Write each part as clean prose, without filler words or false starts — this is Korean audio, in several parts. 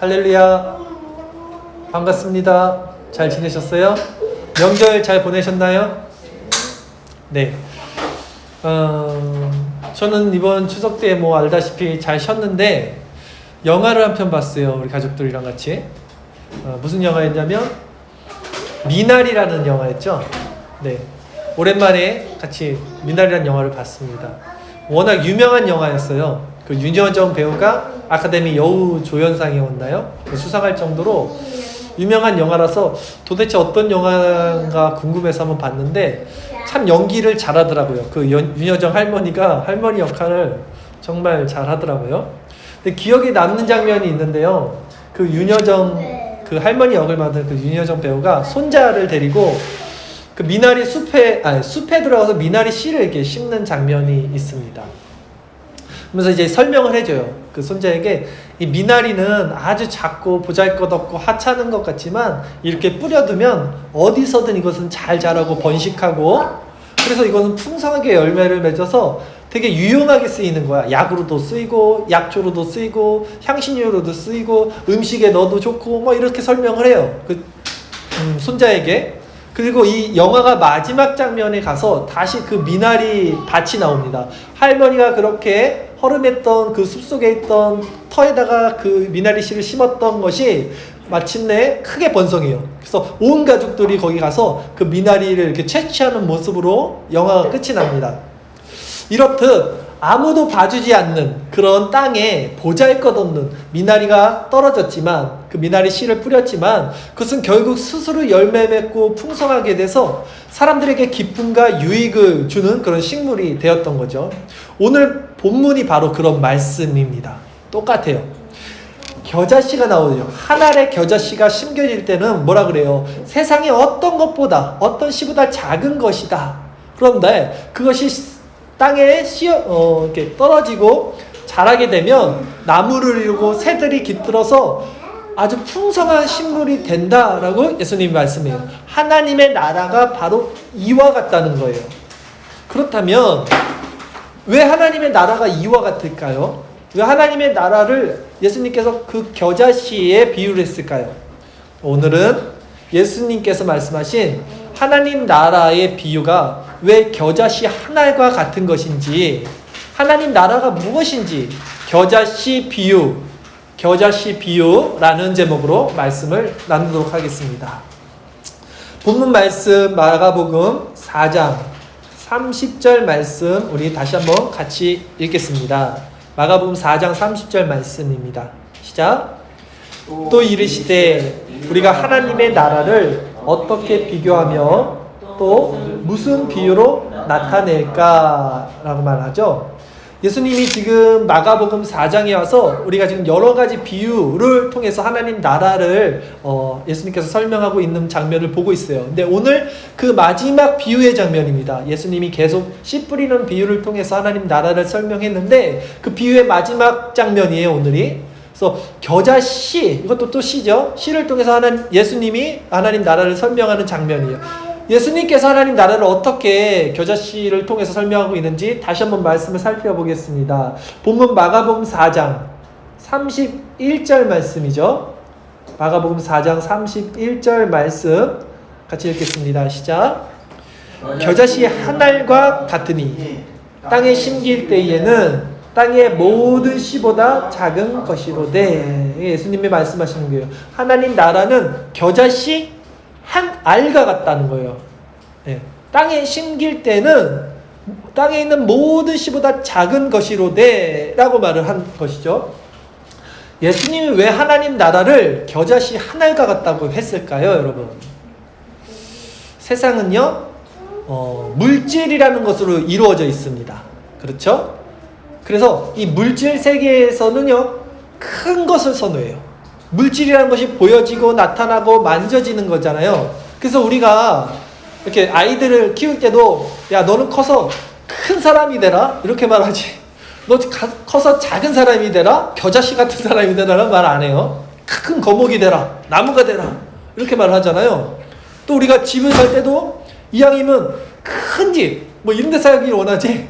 할렐루야. 반갑습니다. 잘 지내셨어요? 명절 잘 보내셨나요? 네. 저는 이번 추석 때 뭐 알다시피 잘 쉬었는데 영화를 한 편 봤어요. 우리 가족들이랑 같이. 무슨 영화였냐면 미나리라는 영화였죠. 네. 오랜만에 같이 미나리라는 영화를 봤습니다. 워낙 유명한 영화였어요. 그 윤여정 배우가 아카데미 여우 조연상에 왔나요? 수상할 정도로 유명한 영화라서 도대체 어떤 영화인가 궁금해서 한번 봤는데 참 연기를 잘하더라고요. 그 윤여정 할머니가 할머니 역할을 정말 잘하더라고요. 근데 기억에 남는 장면이 있는데요. 그 윤여정 그 할머니 역을 맡은 그 윤여정 배우가 손자를 데리고 그 미나리 숲에 들어가서 미나리 씨를 이렇게 심는 장면이 있습니다. 그러면서 이제 설명을 해줘요. 그 손자에게 이 미나리는 아주 작고 보잘것없고 하찮은 것 같지만 이렇게 뿌려두면 어디서든 이것은 잘 자라고 번식하고 그래서 이것은 풍성하게 열매를 맺어서 되게 유용하게 쓰이는 거야. 약으로도 쓰이고 약초로도 쓰이고 향신료로도 쓰이고 음식에 넣어도 좋고 뭐 이렇게 설명을 해요. 그 손자에게. 그리고 이 영화가 마지막 장면에 가서 다시 그 미나리 밭이 나옵니다. 할머니가 그렇게 허름했던 그 숲속에 있던 터에다가 그 미나리 씨를 심었던 것이 마침내 크게 번성해요. 그래서 온 가족들이 거기 가서 그 미나리를 이렇게 채취하는 모습으로 영화가 끝이 납니다. 이렇듯 아무도 봐주지 않는 그런 땅에 보잘것없는 미나리가 떨어졌지만 그 미나리 씨를 뿌렸지만 그것은 결국 스스로 열매 맺고 풍성하게 돼서 사람들에게 기쁨과 유익을 주는 그런 식물이 되었던 거죠. 오늘 본문이 바로 그런 말씀입니다. 똑같아요. 겨자씨가 나오죠. 한 알의 겨자씨가 심겨질 때는 뭐라 그래요? 세상에 어떤 것보다 어떤 씨보다 작은 것이다. 그런데 그것이 땅에 이렇게 떨어지고 자라게 되면 나무를 이루고 새들이 깃들어서 아주 풍성한 식물이 된다라고 예수님이 말씀해요. 하나님의 나라가 바로 이와 같다는 거예요. 그렇다면 왜 하나님의 나라가 이와 같을까요? 왜 하나님의 나라를 예수님께서 그 겨자씨에 비유를 했을까요? 오늘은 예수님께서 말씀하신 하나님 나라의 비유가 왜 겨자씨 한 알과 같은 것인지, 하나님 나라가 무엇인지 겨자씨 비유라는 제목으로 말씀을 나누도록 하겠습니다. 본문 말씀 마가복음 4장 30절 말씀 우리 다시 한번 같이 읽겠습니다. 마가복음 4장 30절 말씀입니다. 시작. 또 이르시되 우리가 하나님의 나라를 어떻게 비교하며 또 무슨 비유로 나타낼까? 라고 말하죠. 예수님이 지금 마가복음 4장에 와서 우리가 지금 여러 가지 비유를 통해서 하나님 나라를 예수님께서 설명하고 있는 장면을 보고 있어요. 근데 오늘 그 마지막 비유의 장면입니다. 예수님이 계속 씨 뿌리는 비유를 통해서 하나님 나라를 설명했는데 그 비유의 마지막 장면이에요, 오늘이. 그래서 겨자씨, 이것도 또 씨죠. 씨를 통해서 예수님이 하나님 나라를 설명하는 장면이에요. 예수님께서 하나님 나라를 어떻게 겨자씨를 통해서 설명하고 있는지 다시 한번 말씀을 살펴보겠습니다. 본문 마가복음 4장 31절 말씀이죠. 마가복음 4장 31절 말씀 같이 읽겠습니다. 시작. 겨자씨 한 알과 같으니 땅에 심길 때에는 땅의 모든 씨보다 작은 것이로되. 예수님이 말씀하시는 거예요. 하나님 나라는 겨자씨 한 알과 같다는 거예요. 네. 땅에 심길 때는 땅에 있는 모든 씨보다 작은 것이로되 라고 말을 한 것이죠. 예수님이 왜 하나님 나라를 겨자씨 한 알과 같다고 했을까요, 여러분? 세상은요, 물질이라는 것으로 이루어져 있습니다. 그렇죠? 그래서 이 물질 세계에서는요, 큰 것을 선호해요. 물질이라는 것이 보여지고 나타나고 만져지는 거잖아요. 그래서 우리가 이렇게 아이들을 키울 때도 야, 너는 커서 큰 사람이 되라 이렇게 말하지. 너 커서 작은 사람이 되라, 겨자씨 같은 사람이 되라는 말 안 해요. 큰 거목이 되라, 나무가 되라 이렇게 말하잖아요. 또 우리가 집을 살 때도 이왕이면 큰 집, 뭐 이런 데 살기 원하지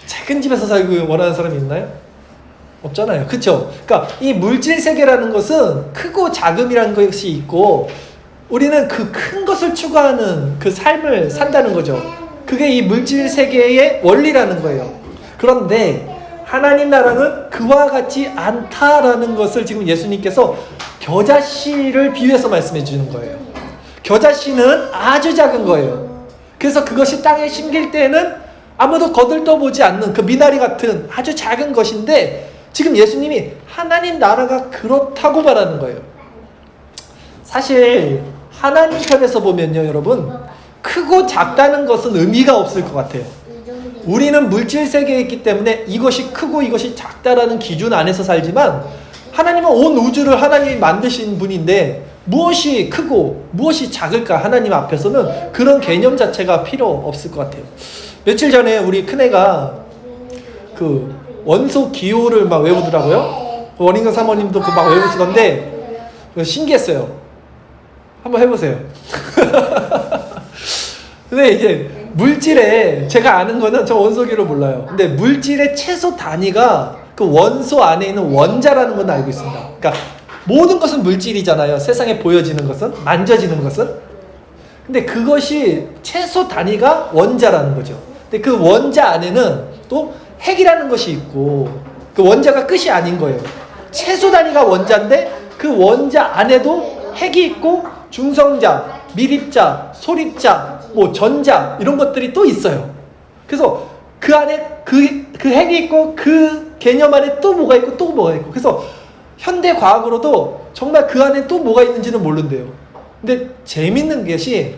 작은 집에서 살기 원하는 사람이 있나요? 없잖아요. 그쵸? 그러니까 이 물질 세계라는 것은 크고 작음이라는 것이 있고 우리는 그 큰 것을 추구하는 그 삶을 산다는 거죠. 그게 이 물질 세계의 원리라는 거예요. 그런데 하나님 나라는 그와 같지 않다라는 것을 지금 예수님께서 겨자씨를 비유해서 말씀해 주는 거예요. 겨자씨는 아주 작은 거예요. 그래서 그것이 땅에 심길 때에는 아무도 거들떠보지 않는 그 미나리 같은 아주 작은 것인데 지금 예수님이 하나님 나라가 그렇다고 말하는 거예요. 사실 하나님 편에서 보면요, 여러분, 크고 작다는 것은 의미가 없을 것 같아요. 우리는 물질 세계에 있기 때문에 이것이 크고 이것이 작다라는 기준 안에서 살지만 하나님은 온 우주를 하나님이 만드신 분인데 무엇이 크고 무엇이 작을까? 하나님 앞에서는 그런 개념 자체가 필요 없을 것 같아요. 며칠 전에 우리 큰애가 그 원소 기호를 막 외우더라고요. 원인경 사모님도 그 막 외우시던데 신기했어요. 한번 해보세요. 근데 이제 물질에 제가 아는 거는 저 원소기를 몰라요. 근데 물질의 최소 단위가 그 원소 안에 있는 원자라는 건 알고 있습니다. 그러니까 모든 것은 물질이잖아요. 세상에 보여지는 것은, 만져지는 것은. 근데 그것이 최소 단위가 원자라는 거죠. 근데 그 원자 안에는 또 핵이라는 것이 있고 그 원자가 끝이 아닌 거예요. 최소 단위가 원자인데 그 원자 안에도 핵이 있고 중성자, 밀입자, 소립자, 뭐 전자 이런 것들이 또 있어요. 그래서 그 안에 그 핵이 있고 그 개념 안에 또 뭐가 있고 또 뭐가 있고 그래서 현대 과학으로도 정말 그 안에 또 뭐가 있는지는 모른대요. 근데 재밌는 것이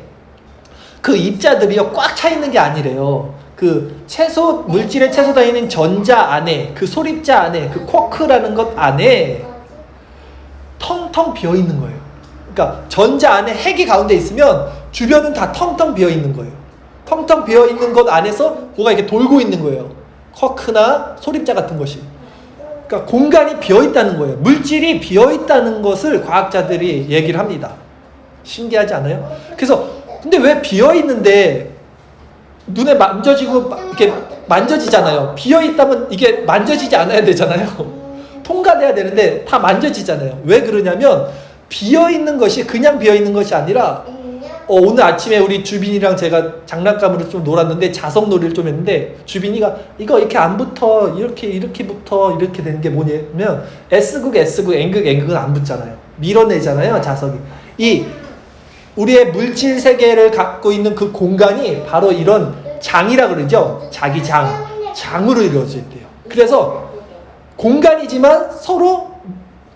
그 입자들이요 꽉 차 있는 게 아니래요. 그 최소 물질의 최소 단위는 전자 안에 그 소립자 안에 그 쿼크라는 것 안에 텅텅 비어 있는 거예요. 그러니까 전자 안에 핵이 가운데 있으면 주변은 다 텅텅 비어 있는 거예요. 텅텅 비어 있는 것 안에서 뭐가 이렇게 돌고 있는 거예요. 쿼크나 소립자 같은 것이. 그러니까 공간이 비어 있다는 거예요. 물질이 비어 있다는 것을 과학자들이 얘기를 합니다. 신기하지 않아요? 그래서 근데 왜 비어 있는데 눈에 만져지고 이렇게 만져지잖아요. 비어 있다면 이게 만져지지 않아야 되잖아요. 통과돼야 되는데 다 만져지잖아요. 왜 그러냐면 비어 있는 것이 그냥 비어 있는 것이 아니라 오늘 아침에 우리 주빈이랑 제가 장난감으로 좀 놀았는데 자석놀이를 좀 했는데 주빈이가 이거 이렇게 안 붙어 이렇게 붙어 이렇게 되는 게 뭐냐면 S극 N극은 안 붙잖아요. 밀어내잖아요 자석이. 이 우리의 물질 세계를 갖고 있는 그 공간이 바로 이런 장이라 그러죠. 자기 장으로 이루어져 있대요. 그래서 공간이지만 서로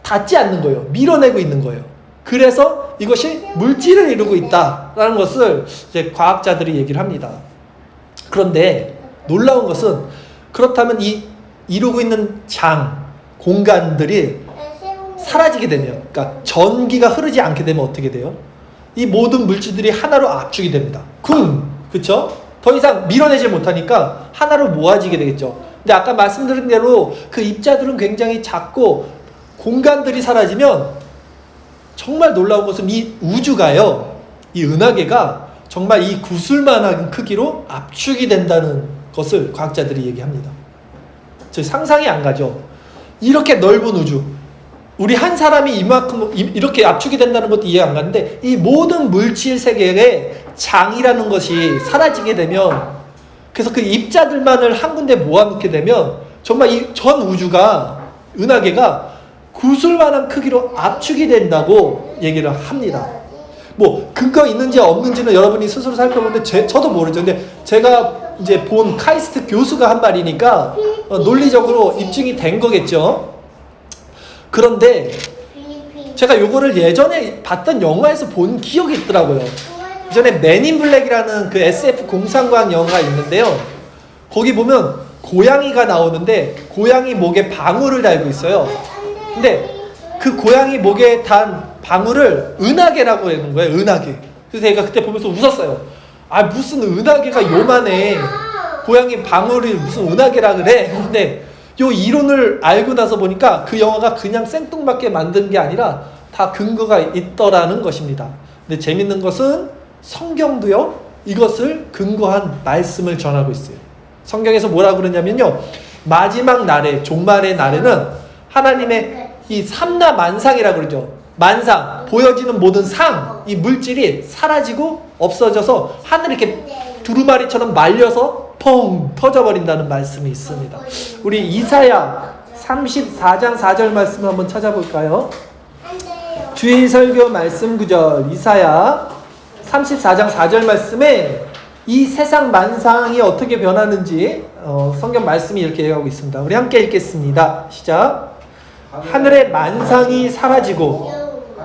닿지 않는 거예요. 밀어내고 있는 거예요. 그래서 이것이 물질을 이루고 있다라는 것을 이제 과학자들이 얘기를 합니다. 그런데 놀라운 것은 그렇다면 이 이루고 있는 공간들이 사라지게 되면, 그러니까 전기가 흐르지 않게 되면 어떻게 돼요? 이 모든 물질들이 하나로 압축이 됩니다. 그쵸? 더 이상 밀어내지 못하니까 하나로 모아지게 되겠죠. 근데 아까 말씀드린 대로 그 입자들은 굉장히 작고 공간들이 사라지면 정말 놀라운 것은 이 우주가요, 이 은하계가 정말 이 구슬만한 크기로 압축이 된다는 것을 과학자들이 얘기합니다. 저 상상이 안 가죠? 이렇게 넓은 우주, 우리 한 사람이 이만큼 이렇게 압축이 된다는 것도 이해 안 가는데 이 모든 물질 세계의 장이라는 것이 사라지게 되면, 그래서 그 입자들만을 한 군데 모아놓게 되면 정말 이 전 우주가, 은하계가 구슬만한 크기로 압축이 된다고 얘기를 합니다. 뭐 근거 있는지 없는지는 여러분이 스스로 살펴보는데 저도 모르죠. 근데 제가 이제 본 카이스트 교수가 한 말이니까 논리적으로 입증이 된 거겠죠. 그런데 제가 요거를 예전에 봤던 영화에서 본 기억이 있더라고요. 예전에 맨인 블랙이라는 그 SF 공상과학 영화가 있는데요. 거기 보면 고양이가 나오는데 고양이 목에 방울을 달고 있어요. 근데 그 고양이 목에 단 방울을 은하계라고 하는 거예요. 은하계. 그래서 제가 그때 보면서 웃었어요. 아 무슨 은하계가 요만해. 고양이 방울이 무슨 은하계라 그래. 근데 요 이론을 알고 나서 보니까 그 영화가 그냥 생뚱맞게 만든 게 아니라 다 근거가 있더라는 것입니다. 근데 재밌는 것은 성경도요, 이것을 근거한 말씀을 전하고 있어요. 성경에서 뭐라고 그러냐면요, 마지막 날에, 종말의 날에는 하나님의 이 삼라 만상이라고 그러죠. 만상, 보여지는 모든 상, 이 물질이 사라지고 없어져서 하늘이 이렇게 두루마리처럼 말려서 펑 터져버린다는 말씀이 있습니다. 우리 이사야 34장 4절 말씀 한번 찾아볼까요? 주일 설교 말씀 구절 이사야 34장 4절 말씀에 이 세상 만상이 어떻게 변하는지 성경 말씀이 이렇게 얘기하고 있습니다. 우리 함께 읽겠습니다. 시작. 하늘의 만상이 사라지고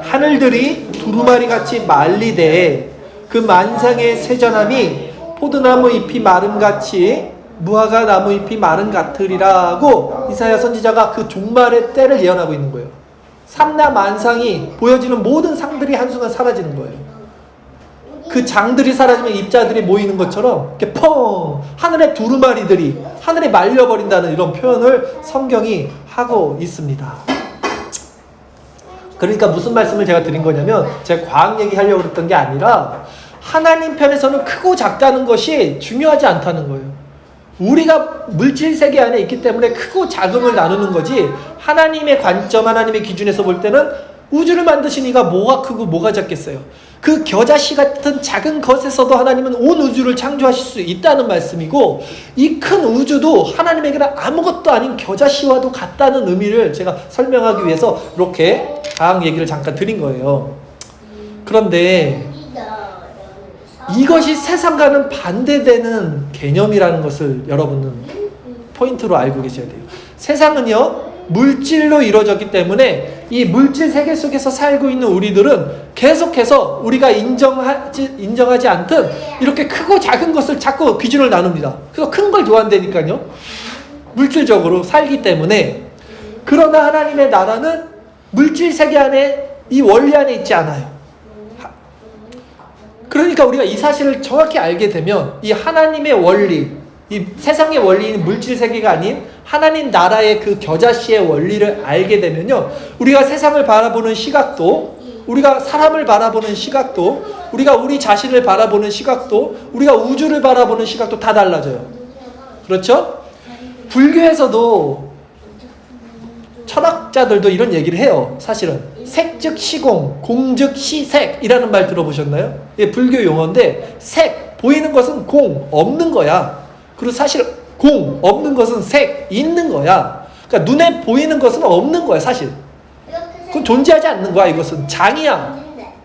하늘들이 두루마리같이 말리되 그 만상의 세전함이 포도나무 잎이 마름같이 무화과 나무 잎이 마름 같으리라고 이사야 선지자가 그 종말의 때를 예언하고 있는 거예요. 삼라 만상이 보여지는 모든 상들이 한순간 사라지는 거예요. 그 장들이 사라지면 입자들이 모이는 것처럼 이렇게 펑 하늘의 두루마리들이 하늘에 말려버린다는 이런 표현을 성경이 하고 있습니다. 그러니까 무슨 말씀을 제가 드린 거냐면 제가 과학 얘기하려고 그랬던 게 아니라 하나님 편에서는 크고 작다는 것이 중요하지 않다는 거예요. 우리가 물질 세계 안에 있기 때문에 크고 작음을 나누는 거지 하나님의 관점, 하나님의 기준에서 볼 때는 우주를 만드신 이가 뭐가 크고 뭐가 작겠어요. 그 겨자씨 같은 작은 것에서도 하나님은 온 우주를 창조하실 수 있다는 말씀이고 이 큰 우주도 하나님에게는 아무것도 아닌 겨자씨와도 같다는 의미를 제가 설명하기 위해서 이렇게 과학 얘기를 잠깐 드린 거예요. 그런데 이것이 세상과는 반대되는 개념이라는 것을 여러분은 포인트로 알고 계셔야 돼요. 세상은요 물질로 이루어졌기 때문에 이 물질 세계 속에서 살고 있는 우리들은 계속해서 우리가 인정하지 않든 이렇게 크고 작은 것을 자꾸 기준을 나눕니다. 그래서 큰 걸 좋아한다니까요. 물질적으로 살기 때문에. 그러나 하나님의 나라는 물질 세계 안에 이 원리 안에 있지 않아요. 그러니까 우리가 이 사실을 정확히 알게 되면 이 하나님의 원리, 이 세상의 원리인 물질 세계가 아닌 하나님 나라의 그 겨자씨의 원리를 알게 되면요 우리가 세상을 바라보는 시각도, 우리가 사람을 바라보는 시각도, 우리가 우리 자신을 바라보는 시각도, 우리가 우주를 바라보는 시각도 다 달라져요. 그렇죠? 불교에서도 철학자들도 이런 얘기를 해요. 사실은 색즉 시공, 공즉 시색이라는 말 들어보셨나요? 이게 불교 용어인데 색, 보이는 것은 공, 없는 거야. 그리고 사실 공, 없는 것은 색, 있는 거야. 그러니까 눈에 보이는 것은 없는 거야, 사실. 그건 존재하지 않는 거야, 이것은. 장이야.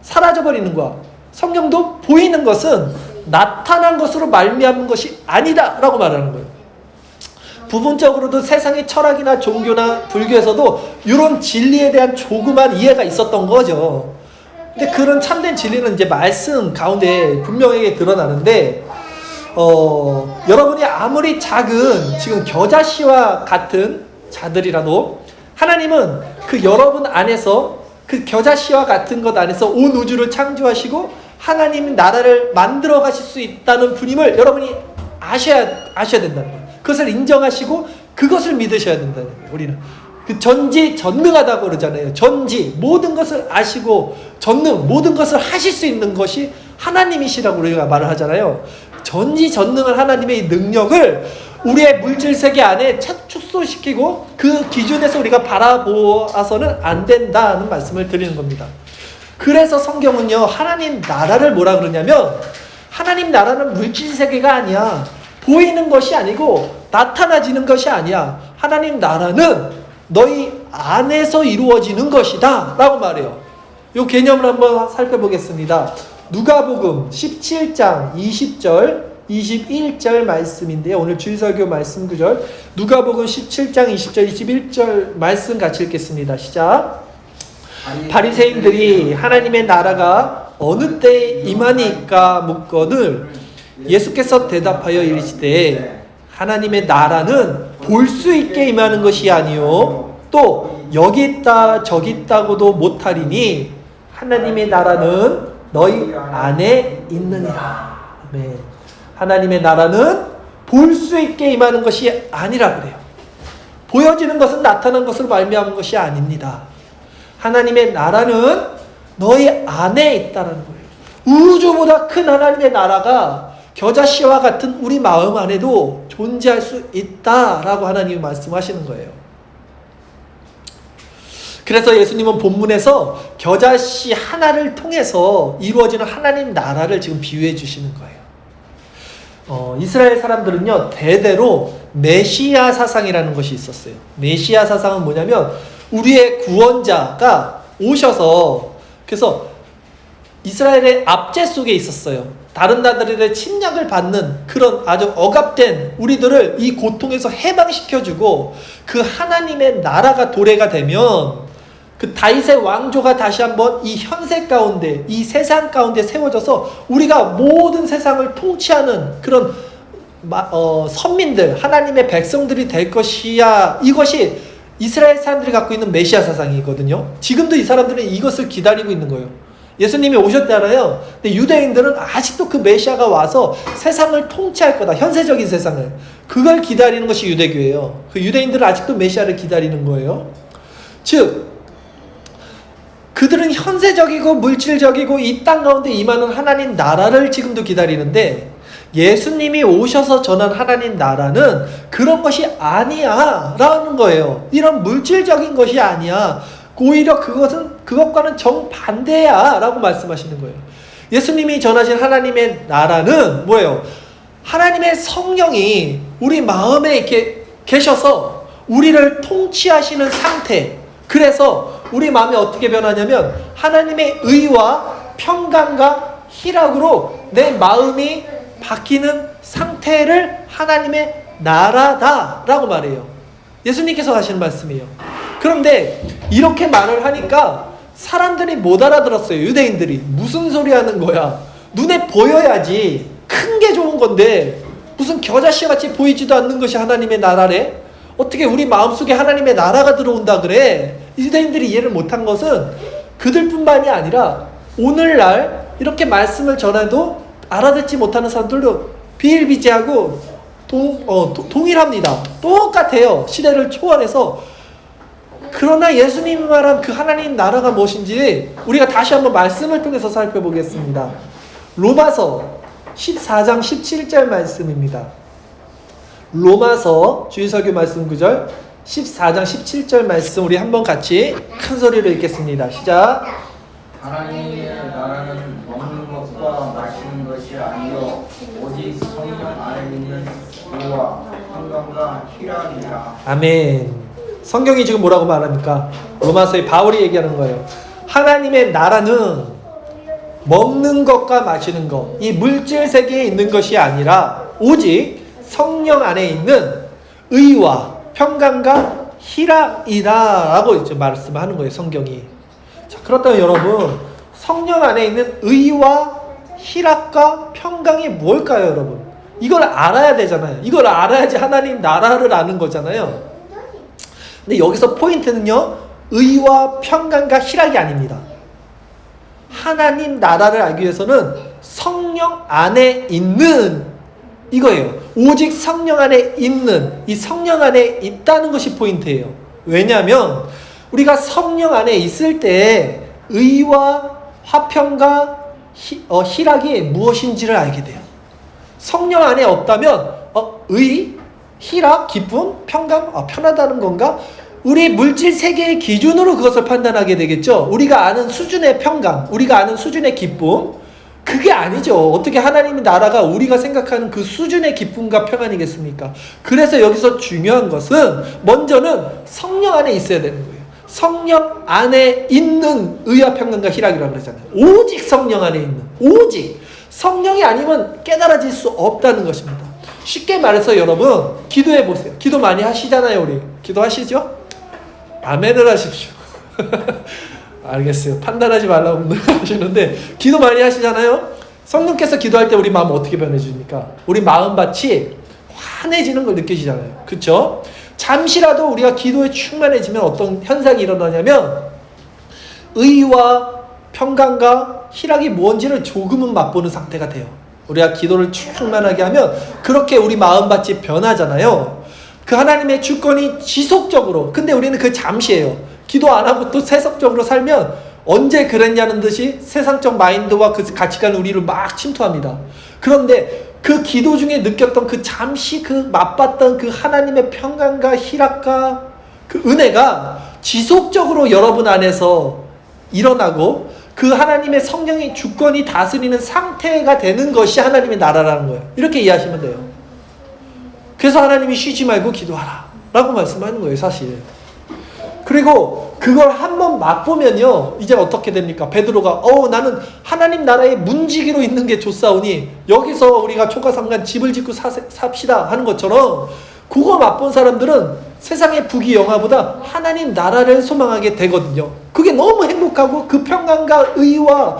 사라져버리는 거야. 성경도 보이는 것은 나타난 것으로 말미암은 것이 아니다 라고 말하는 거예요. 부분적으로도 세상의 철학이나 종교나 불교에서도 이런 진리에 대한 조그만 이해가 있었던 거죠. 근데 그런 참된 진리는 이제 말씀 가운데 분명하게 드러나는데 여러분이 아무리 작은 지금 겨자씨와 같은 자들이라도 하나님은 그 여러분 안에서 그 겨자씨와 같은 것 안에서 온 우주를 창조하시고 하나님 나라를 만들어 가실 수 있다는 분임을 여러분이 아셔야 된다는 거예요. 그것을 인정하시고 그것을 믿으셔야 된다는 거예요. 우리는 그 전지전능하다고 그러잖아요. 전지 모든 것을 아시고 전능 모든 것을 하실 수 있는 것이 하나님이시라고 우리가 말을 하잖아요. 전지전능한 하나님의 이 능력을 우리의 물질 세계 안에 축소시키고 그 기준에서 우리가 바라보아서는 안 된다는 말씀을 드리는 겁니다. 그래서 성경은요 하나님 나라를 뭐라 그러냐면 하나님 나라는 물질 세계가 아니야. 보이는 것이 아니고 나타나지는 것이 아니야. 하나님 나라는 너희 안에서 이루어지는 것이다 라고 말해요. 이 개념을 한번 살펴보겠습니다. 누가복음 17장 20절 21절 말씀인데요. 오늘 주일설교 말씀 구절 누가복음 17장 20절 21절 말씀 같이 읽겠습니다. 시작. 바리새인들이 하나님의 나라가 어느 때에 임하니까 묻거늘 예수께서 대답하여 이르시되 하나님의 나라는 볼 수 있게 임하는 것이 아니요 또 여기 있다 저기 있다고도 못하리니 하나님의 나라는 너희 안에 있느니라. 아멘. 하나님의 나라는 볼 수 있게 임하는 것이 아니라 그래요. 보여지는 것은 나타난 것으로 말미암은 것이 아닙니다. 하나님의 나라는 너희 안에 있다는 거예요. 우주보다 큰 하나님의 나라가 겨자씨와 같은 우리 마음 안에도 존재할 수 있다라고 하나님이 말씀하시는 거예요. 그래서 예수님은 본문에서 겨자씨 하나를 통해서 이루어지는 하나님 나라를 지금 비유해 주시는 거예요. 이스라엘 사람들은요, 대대로 메시아 사상이라는 것이 있었어요. 메시아 사상은 뭐냐면 우리의 구원자가 오셔서, 그래서 이스라엘의 압제 속에 있었어요. 다른 나라들의 침략을 받는 그런 아주 억압된 우리들을 이 고통에서 해방시켜주고, 그 하나님의 나라가 도래가 되면 그 다윗의 왕조가 다시 한번 이 현세 가운데, 이 세상 가운데 세워져서 우리가 모든 세상을 통치하는 그런 선민들, 하나님의 백성들이 될 것이야. 이것이 이스라엘 사람들이 갖고 있는 메시아 사상이거든요. 지금도 이 사람들은 이것을 기다리고 있는 거예요. 예수님이 오셨잖아요. 근데 유대인들은 아직도 그 메시아가 와서 세상을 통치할 거다. 현세적인 세상을. 그걸 기다리는 것이 유대교예요. 그 유대인들은 아직도 메시아를 기다리는 거예요. 즉, 그들은 현세적이고 물질적이고 이 땅 가운데 임하는 하나님 나라를 지금도 기다리는데, 예수님이 오셔서 전한 하나님 나라는 그런 것이 아니야 라는 거예요. 이런 물질적인 것이 아니야. 오히려 그것과는 정반대야 라고 말씀하시는 거예요. 예수님이 전하신 하나님의 나라는 뭐예요? 하나님의 성령이 우리 마음에 이렇게 계셔서 우리를 통치하시는 상태. 그래서 우리 마음이 어떻게 변하냐면 하나님의 의와 평강과 희락으로 내 마음이 바뀌는 상태를 하나님의 나라다라고 말해요. 예수님께서 하시는 말씀이에요. 그런데 이렇게 말을 하니까 사람들이 못 알아들었어요. 유대인들이. 무슨 소리 하는 거야? 눈에 보여야지. 큰 게 좋은 건데 무슨 겨자씨 같이 보이지도 않는 것이 하나님의 나라래? 어떻게 우리 마음속에 하나님의 나라가 들어온다 그래? 유대인들이 이해를 못한 것은 그들뿐만이 아니라 오늘날 이렇게 말씀을 전해도 알아듣지 못하는 사람들도 비일비재하고 동일합니다. 똑같아요. 시대를 초월해서. 그러나 예수님이 말한 그 하나님 나라가 무엇인지 우리가 다시 한번 말씀을 통해서 살펴보겠습니다. 로마서 14장 17절 말씀입니다. 로마서 주일설교 말씀 구절 14장 17절 말씀 우리 한번 같이 큰 소리로 읽겠습니다. 시작. 하나님의 나라는 먹는 것과 마시는 것이 아니요 오직 성령 안에 있는 의와 평강과 희락이라. 아멘. 성경이 지금 뭐라고 말합니까? 로마서에 바울이 얘기하는 거예요. 하나님의 나라는 먹는 것과 마시는 것, 이 물질 세계에 있는 것이 아니라 오직 성령 안에 있는 의와 평강과 희락이다라고 이제 말씀하는 거예요, 성경이. 자, 그렇다면 여러분, 성령 안에 있는 의와 희락과 평강이 뭘까요, 여러분? 이걸 알아야 되잖아요. 이걸 알아야지 하나님 나라를 아는 거잖아요. 근데 여기서 포인트는요, 의와 평강과 희락이 아닙니다. 하나님 나라를 알기 위해서는 성령 안에 있는 이거예요. 오직 성령 안에 있는, 이 성령 안에 있다는 것이 포인트예요. 왜냐하면 우리가 성령 안에 있을 때 의와 화평과 희락이 무엇인지를 알게 돼요. 성령 안에 없다면 의, 희락, 기쁨, 평강, 편하다는 건가? 우리 물질 세계의 기준으로 그것을 판단하게 되겠죠. 우리가 아는 수준의 평강, 우리가 아는 수준의 기쁨, 그게 아니죠. 어떻게 하나님의 나라가 우리가 생각하는 그 수준의 기쁨과 평안이겠습니까? 그래서 여기서 중요한 것은 먼저는 성령 안에 있어야 되는 거예요. 성령 안에 있는 의와 평강과 희락이라고 그러잖아요. 오직 성령 안에 있는, 오직 성령이 아니면 깨달아질 수 없다는 것입니다. 쉽게 말해서 여러분, 기도해 보세요. 기도 많이 하시잖아요. 우리 기도하시죠? 아멘을 하십시오. 알겠어요. 판단하지 말라고 하시는데 기도 많이 하시잖아요. 성령께서 기도할 때 우리 마음 어떻게 변해집니까? 우리 마음밭이 환해지는 걸 느끼시잖아요. 그렇죠? 잠시라도 우리가 기도에 충만해지면 어떤 현상이 일어나냐면 의와 평강과 희락이 뭔지를 조금은 맛보는 상태가 돼요. 우리가 기도를 충만하게 하면 그렇게 우리 마음밭이 변하잖아요. 그 하나님의 주권이 지속적으로, 근데 우리는 그 잠시예요. 기도 안 하고 또 세속적으로 살면 언제 그랬냐는 듯이 세상적 마인드와 그 가치관이 우리를 막 침투합니다. 그런데 그 기도 중에 느꼈던 그 잠시 그 맛봤던 그 하나님의 평강과 희락과 그 은혜가 지속적으로 여러분 안에서 일어나고 그 하나님의 성령의 주권이 다스리는 상태가 되는 것이 하나님의 나라라는 거예요. 이렇게 이해하시면 돼요. 그래서 하나님이 쉬지 말고 기도하라 라고 말씀하는 거예요, 사실. 그리고 그걸 한번 맛보면요, 이제 어떻게 됩니까? 베드로가 나는 하나님 나라의 문지기로 있는 게 좋사오니 여기서 우리가 초가삼간 집을 짓고 삽시다 하는 것처럼, 그거 맛본 사람들은 세상의 부귀 영화보다 하나님 나라를 소망하게 되거든요. 그게 너무 행복하고 그 평강과 의와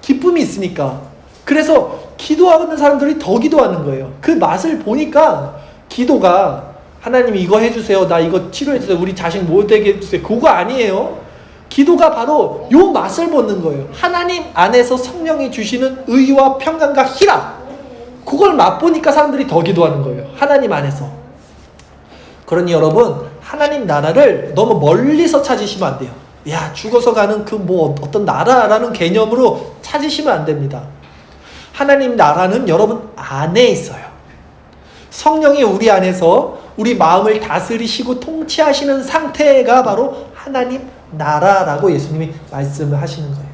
기쁨이 있으니까. 그래서 기도하는 사람들이 더 기도하는 거예요. 그 맛을 보니까 기도가 하나님 이거 해주세요, 나 이거 치료해주세요, 우리 자식 못 되게 해주세요, 그거 아니에요. 기도가 바로 요 맛을 보는 거예요. 하나님 안에서 성령이 주시는 의와 평강과 희락, 그걸 맛보니까 사람들이 더 기도하는 거예요, 하나님 안에서. 그러니 여러분, 하나님 나라를 너무 멀리서 찾으시면 안 돼요. 야, 죽어서 가는 그 어떤 나라라는 개념으로 찾으시면 안 됩니다. 하나님 나라는 여러분 안에 있어요. 성령이 우리 안에서 우리 마음을 다스리시고 통치하시는 상태가 바로 하나님 나라라고 예수님이 말씀을 하시는 거예요.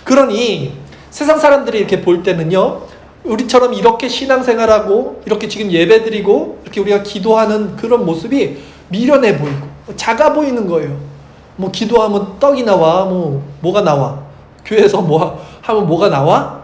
그러니 세상 사람들이 이렇게 볼 때는요, 우리처럼 이렇게 신앙생활하고 이렇게 지금 예배드리고 이렇게 우리가 기도하는 그런 모습이 미련해 보이고 작아 보이는 거예요. 뭐 기도하면 떡이 나와, 뭐가 나와, 교회에서 하면 뭐가 나와?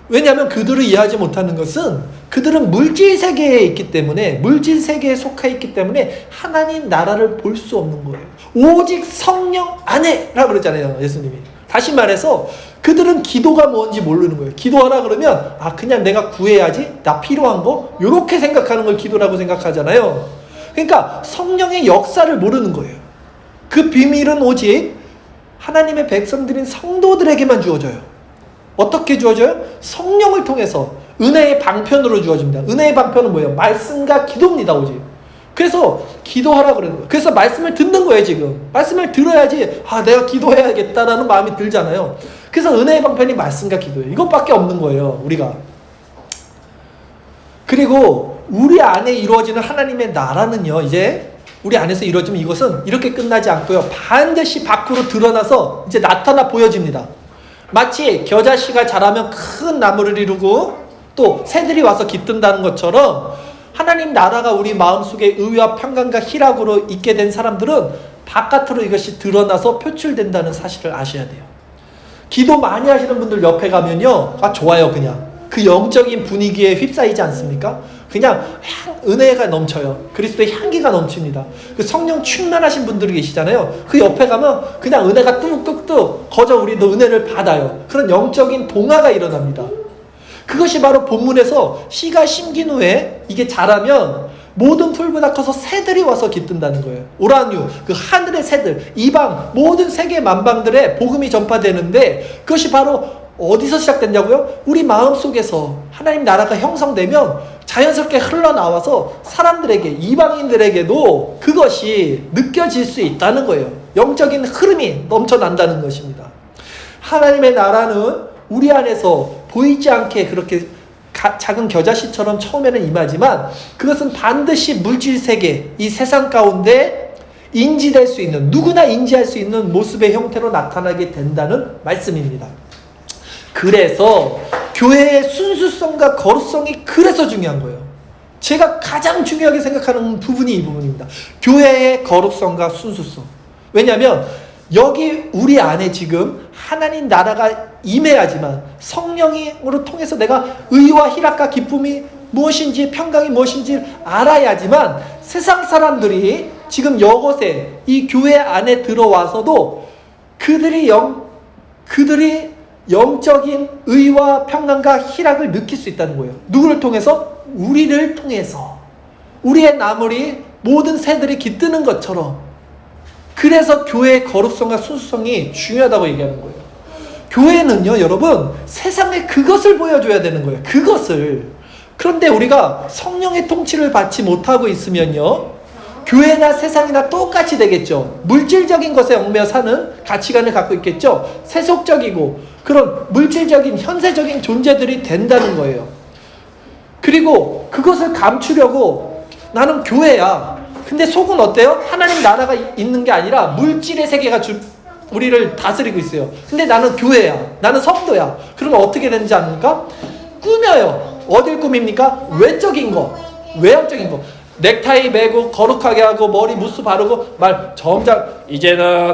왜냐하면 그들을 이해하지 못하는 것은 그들은 물질 세계에 있기 때문에, 물질 세계에 속해 있기 때문에 하나님 나라를 볼 수 없는 거예요. 오직 성령 안에라고 그랬잖아요, 예수님이. 다시 말해서 그들은 기도가 뭔지 모르는 거예요. 기도하라 그러면 그냥 내가 구해야지, 나 필요한 거, 이렇게 생각하는 걸 기도라고 생각하잖아요. 그러니까 성령의 역사를 모르는 거예요. 그 비밀은 오직 하나님의 백성들인 성도들에게만 주어져요. 어떻게 주어져요? 성령을 통해서 은혜의 방편으로 주어집니다. 은혜의 방편은 뭐예요? 말씀과 기도입니다, 오직. 그래서 기도하라 그러는 거예요. 그래서 말씀을 듣는 거예요, 지금. 말씀을 들어야지 내가 기도해야겠다라는 마음이 들잖아요. 그래서 은혜의 방편이 말씀과 기도예요. 이것밖에 없는 거예요, 우리가. 그리고 우리 안에 이루어지는 하나님의 나라는요, 이제 우리 안에서 이루어지면 이것은 이렇게 끝나지 않고요, 반드시 밖으로 드러나서 이제 나타나 보여집니다. 마치 겨자씨가 자라면 큰 나무를 이루고 또 새들이 와서 깃든다는 것처럼, 하나님 나라가 우리 마음속에 의와 평강과 희락으로 있게 된 사람들은 바깥으로 이것이 드러나서 표출된다는 사실을 아셔야 돼요. 기도 많이 하시는 분들 옆에 가면요, 좋아요. 그냥 그 영적인 분위기에 휩싸이지 않습니까? 그냥 은혜가 넘쳐요. 그리스도의 향기가 넘칩니다. 그 성령 충만하신 분들이 계시잖아요. 그 옆에 가면 그냥 은혜가 뚝뚝뚝 거저 우리도 은혜를 받아요. 그런 영적인 동화가 일어납니다. 그것이 바로 본문에서 씨가 심긴 후에 이게 자라면 모든 풀보다 커서 새들이 와서 깃든다는 거예요. 오라뉴, 그 하늘의 새들, 이방 모든 세계 만방들의 복음이 전파되는데, 그것이 바로 어디서 시작된다고요? 우리 마음속에서 하나님 나라가 형성되면 자연스럽게 흘러나와서 사람들에게, 이방인들에게도 그것이 느껴질 수 있다는 거예요. 영적인 흐름이 넘쳐난다는 것입니다. 하나님의 나라는 우리 안에서 보이지 않게 그렇게 작은 겨자씨처럼 처음에는 임하지만, 그것은 반드시 물질 세계, 이 세상 가운데 인지될 수 있는, 누구나 인지할 수 있는 모습의 형태로 나타나게 된다는 말씀입니다. 그래서 교회의 순수성과 거룩성이 그래서 중요한 거예요. 제가 가장 중요하게 생각하는 부분이 이 부분입니다. 교회의 거룩성과 순수성. 왜냐하면 여기 우리 안에 지금 하나님 나라가 임해야지만, 성령으로 통해서 내가 의와 희락과 기쁨이 무엇인지, 평강이 무엇인지 알아야지만, 세상 사람들이 지금 이곳에 이 교회 안에 들어와서도 그들이 영적인 의와 평강과 희락을 느낄 수 있다는 거예요. 누구를 통해서? 우리를 통해서. 우리의 나물이 모든 새들이 깃드는 것처럼. 그래서 교회의 거룩성과 순수성이 중요하다고 얘기하는 거예요. 교회는요, 여러분, 세상에 그것을 보여줘야 되는 거예요. 그것을. 그런데 우리가 성령의 통치를 받지 못하고 있으면요, 교회나 세상이나 똑같이 되겠죠. 물질적인 것에 얽매여 사는 가치관을 갖고 있겠죠. 세속적이고 그런 물질적인 현세적인 존재들이 된다는 거예요. 그리고 그것을 감추려고 나는 교회야, 근데 속은 어때요? 하나님 나라가 있는 게 아니라 물질의 세계가 우리를 다스리고 있어요. 근데 나는 교회야. 나는 성도야. 그러면 어떻게 되는지 압니까? 꾸며요. 어딜 꾸밉니까? 외적인 거. 외형적인 거. 넥타이 매고 거룩하게 하고 머리 무스 바르고 말 정작 이제는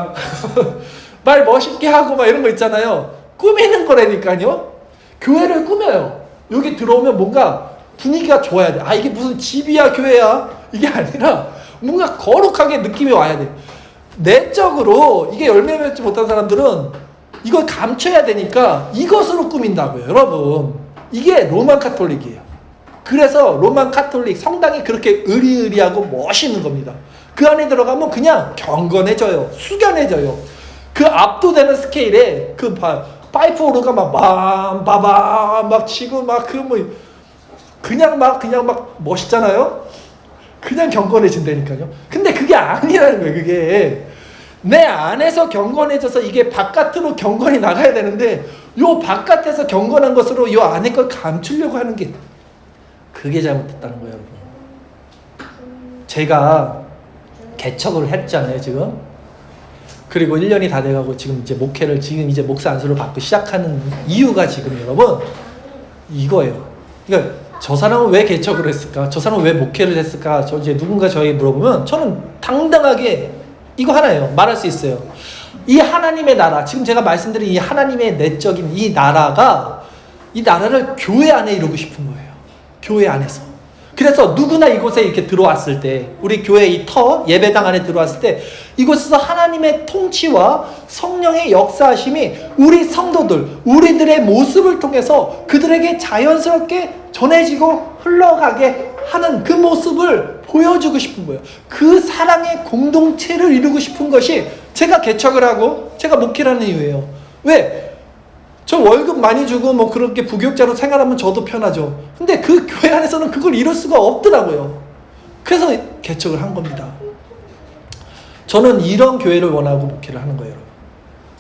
말 멋있게 하고 막 이런 거 있잖아요. 꾸미는 거라니까요. 교회를 꾸며요. 여기 들어오면 뭔가 분위기가 좋아야 돼. 아, 이게 무슨 집이야 교회야? 이게 아니라 뭔가 거룩하게 느낌이 와야 돼. 내적으로 이게 열매 맺지 못한 사람들은 이걸 감춰야 되니까 이것으로 꾸민다고요. 여러분, 이게 로만 카톨릭이에요. 그래서 로만 카톨릭 성당이 그렇게 으리으리하고 멋있는 겁니다. 그 안에 들어가면 그냥 경건해져요. 숙연해져요. 그 압도되는 스케일에 그 파이프 오르가 막 빰빠밤 막 치고 막 그 뭐 그냥 막 멋있잖아요. 그냥 경건해진다니까요. 근데 그게 아니라는 거예요. 그게 내 안에서 경건해져서 이게 바깥으로 경건이 나가야 되는데 요 바깥에서 경건한 것으로 요 안에 걸 감추려고 하는 게 그게 잘못됐다는 거예요, 여러분. 제가 개척을 했잖아요, 지금. 그리고 1년이 다 돼가고 지금 이제 목회를 지금 이제 목사 안수를 받고 시작하는 이유가 지금 여러분 이거예요. 그러니까 저 사람은 왜 개척을 했을까? 저 사람은 왜 목회를 했을까? 저 이제 누군가 저에게 물어보면 저는 당당하게 이거 하나예요. 말할 수 있어요. 이 하나님의 나라, 지금 제가 말씀드린 이 하나님의 내적인 이 나라가 이 나라를 교회 안에 이루고 싶은 거예요. 교회 안에서. 그래서 누구나 이곳에 이렇게 들어왔을 때 우리 교회 이 예배당 안에 들어왔을 때 이곳에서 하나님의 통치와 성령의 역사하심이 우리 성도들, 우리들의 모습을 통해서 그들에게 자연스럽게 전해지고 흘러가게 하는 그 모습을 보여주고 싶은 거예요. 그 사랑의 공동체를 이루고 싶은 것이 제가 개척을 하고 제가 목회를 하는 이유예요. 왜? 저 월급 많이 주고 뭐 그렇게 부교육자로 생활하면 저도 편하죠. 근데 그 교회 안에서는 그걸 이룰 수가 없더라고요. 그래서 개척을 한 겁니다. 저는 이런 교회를 원하고 목회를 하는 거예요, 여러분.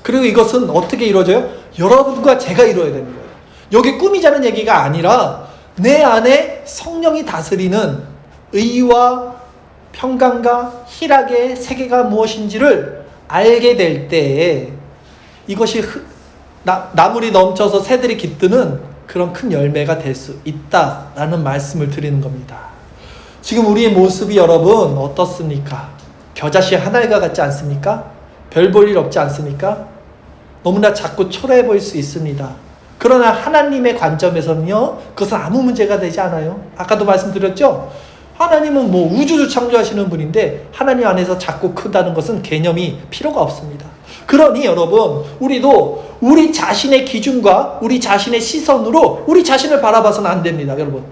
그리고 이것은 어떻게 이루어져요? 여러분과 제가 이루어야 되는 거예요. 여기 꾸미자는 얘기가 아니라 내 안에 성령이 다스리는 의와 평강과 희락의 세계가 무엇인지를 알게 될 때에 이것이 나물이 넘쳐서 새들이 깃드는 그런 큰 열매가 될 수 있다라는 말씀을 드리는 겁니다. 지금 우리의 모습이 여러분 어떻습니까? 겨자씨 하나가 같지 않습니까? 별 볼 일 없지 않습니까? 너무나 작고 초라해 보일 수 있습니다. 그러나 하나님의 관점에서는요, 그것은 아무 문제가 되지 않아요. 아까도 말씀드렸죠? 하나님은 뭐 우주를 창조하시는 분인데 하나님 안에서 작고 크다는 것은 개념이 필요가 없습니다. 그러니 여러분, 우리도 우리 자신의 기준과 우리 자신의 시선으로 우리 자신을 바라봐서는 안 됩니다. 여러분,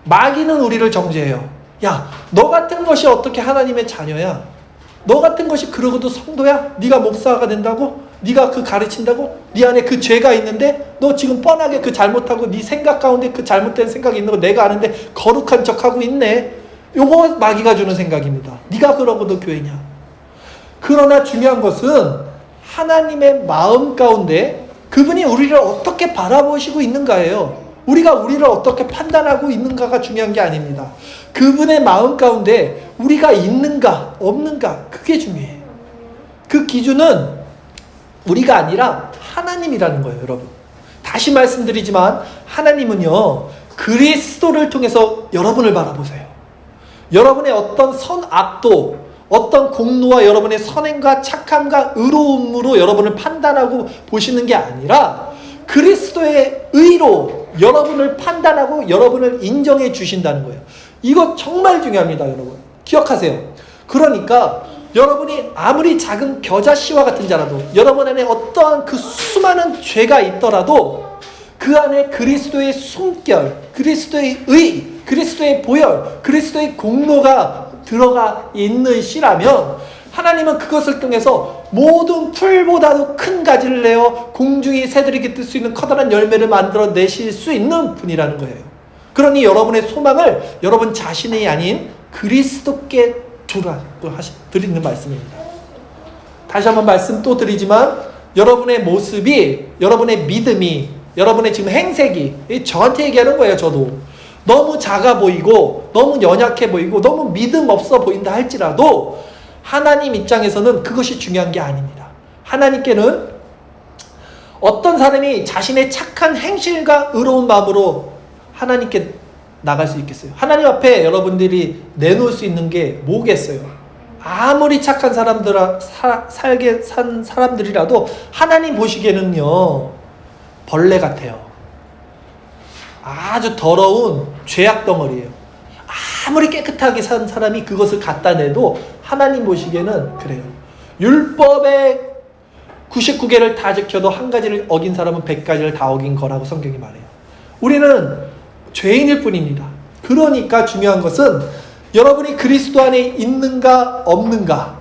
마귀는 우리를 정죄해요. 야, 너 같은 것이 어떻게 하나님의 자녀야? 너 같은 것이 그러고도 성도야? 네가 목사가 된다고? 네가 그 가르친다고? 네 안에 그 죄가 있는데 너 지금 뻔하게 그 잘못하고 네 생각 가운데 그 잘못된 생각이 있는 거 내가 아는데 거룩한 척하고 있네. 요거 마귀가 주는 생각입니다. 네가 그러고도 교회냐? 그러나 중요한 것은 하나님의 마음 가운데 그분이 우리를 어떻게 바라보시고 있는가예요. 우리가 우리를 어떻게 판단하고 있는가가 중요한 게 아닙니다. 그분의 마음 가운데 우리가 있는가 없는가, 그게 중요해요. 그 기준은 우리가 아니라 하나님이라는 거예요, 여러분. 다시 말씀드리지만 하나님은요, 그리스도를 통해서 여러분을 바라보세요. 여러분의 어떤 선악도, 어떤 공로와 여러분의 선행과 착함과 의로움으로 여러분을 판단하고 보시는 게 아니라 그리스도의 의로 여러분을 판단하고 여러분을 인정해 주신다는 거예요. 이거 정말 중요합니다, 여러분. 기억하세요. 그러니까 여러분이 아무리 작은 겨자씨와 같은 자라도 여러분 안에 어떠한 그 수많은 죄가 있더라도 그 안에 그리스도의 숨결, 그리스도의 의, 그리스도의 보혈, 그리스도의 공로가 들어가 있는 시라면 하나님은 그것을 통해서 모든 풀보다도 큰 가지를 내어 공중의 새들이 깃들 수 있는 커다란 열매를 만들어 내실 수 있는 분이라는 거예요. 그러니 여러분의 소망을 여러분 자신이 아닌 그리스도께 두라고 드리는 말씀입니다. 다시 한번 말씀 또 드리지만 여러분의 모습이, 여러분의 믿음이, 여러분의 지금 행색이 저한테 얘기하는 거예요. 저도 너무 작아 보이고 너무 연약해 보이고 너무 믿음 없어 보인다 할지라도 하나님 입장에서는 그것이 중요한 게 아닙니다. 하나님께는 어떤 사람이 자신의 착한 행실과 의로운 마음으로 하나님께 나갈 수 있겠어요? 하나님 앞에 여러분들이 내놓을 수 있는 게 뭐겠어요? 아무리 착한 살게 산 사람들이라도 하나님 보시기에는요, 벌레 같아요. 아주 더러운 죄악 덩어리예요. 아무리 깨끗하게 산 사람이 그것을 갖다 내도 하나님 보시기에는 그래요. 율법의 99개를 다 지켜도 한 가지를 어긴 사람은 100가지를 다 어긴 거라고 성경이 말해요. 우리는 죄인일 뿐입니다. 그러니까 중요한 것은 여러분이 그리스도 안에 있는가 없는가.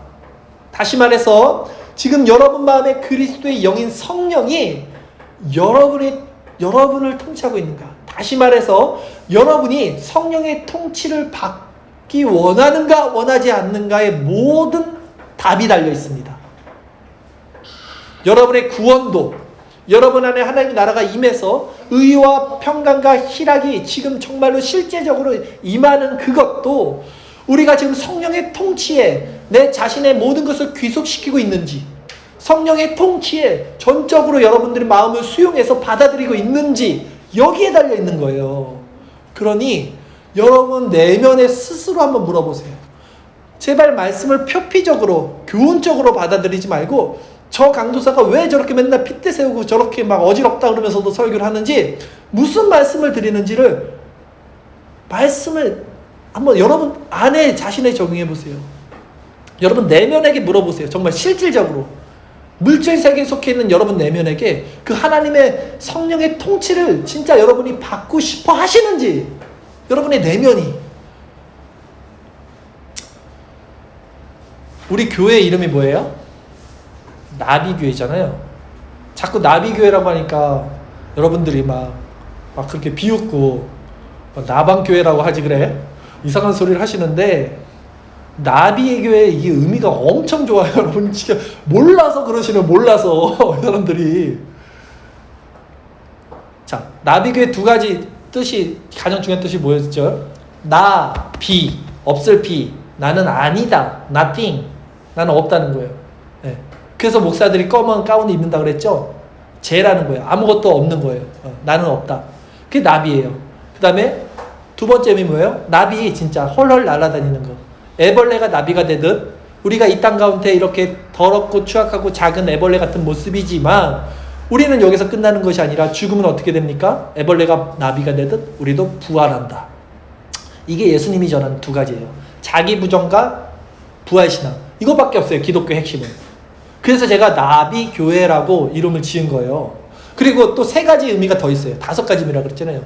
다시 말해서 지금 여러분 마음에 그리스도의 영인 성령이 여러분을 통치하고 있는가. 다시 말해서 여러분이 성령의 통치를 받기 원하는가 원하지 않는가의 모든 답이 달려 있습니다. 여러분의 구원도, 여러분 안에 하나님의 나라가 임해서 의와 평강과 희락이 지금 정말로 실제적으로 임하는 그것도 우리가 지금 성령의 통치에 내 자신의 모든 것을 귀속시키고 있는지, 성령의 통치에 전적으로 여러분들의 마음을 수용해서 받아들이고 있는지 여기에 달려 있는 거예요. 그러니 여러분 내면에 스스로 한번 물어보세요. 제발 말씀을 표피적으로 교훈적으로 받아들이지 말고 저 강도사가 왜 저렇게 맨날 핏대 세우고 저렇게 막 어지럽다 그러면서도 설교를 하는지, 무슨 말씀을 드리는지를 말씀을 한번 여러분 안에 자신에 적용해 보세요. 여러분 내면에게 물어보세요. 정말 실질적으로 물질 세계에 속해 있는 여러분 내면에게 그 하나님의 성령의 통치를 진짜 여러분이 받고 싶어 하시는지, 여러분의 내면이. 우리 교회 이름이 뭐예요? 나비교회잖아요. 자꾸 나비교회라고 하니까 여러분들이 막 그렇게 비웃고 나방교회라고 하지 그래? 이상한 소리를 하시는데 나비의 교회 이게 의미가 엄청 좋아요. 여러분 진짜 몰라서 그러시는, 몰라서 여러분들이. 자, 나비교회 두 가지 뜻이, 가장 중요한 뜻이 뭐였죠? 나, 비, 없을 비. 나는 아니다, nothing. 나는 없다는 거예요. 네. 그래서 목사들이 검은 가운을 입는다 그랬죠? 죄라는 거예요. 아무것도 없는 거예요. 나는 없다. 그게 나비예요. 그 다음에 두 번째 의미 뭐예요? 나비, 진짜 헐헐 날아다니는 거. 애벌레가 나비가 되듯 우리가 이 땅 가운데 이렇게 더럽고 추악하고 작은 애벌레 같은 모습이지만 우리는 여기서 끝나는 것이 아니라 죽으면 어떻게 됩니까? 애벌레가 나비가 되듯 우리도 부활한다. 이게 예수님이 전하는 두 가지예요. 자기 부정과 부활신앙. 이거밖에 없어요. 기독교 핵심은. 그래서 제가 나비교회라고 이름을 지은 거예요. 그리고 또 세 가지 의미가 더 있어요. 5가지 의미라고 그랬잖아요.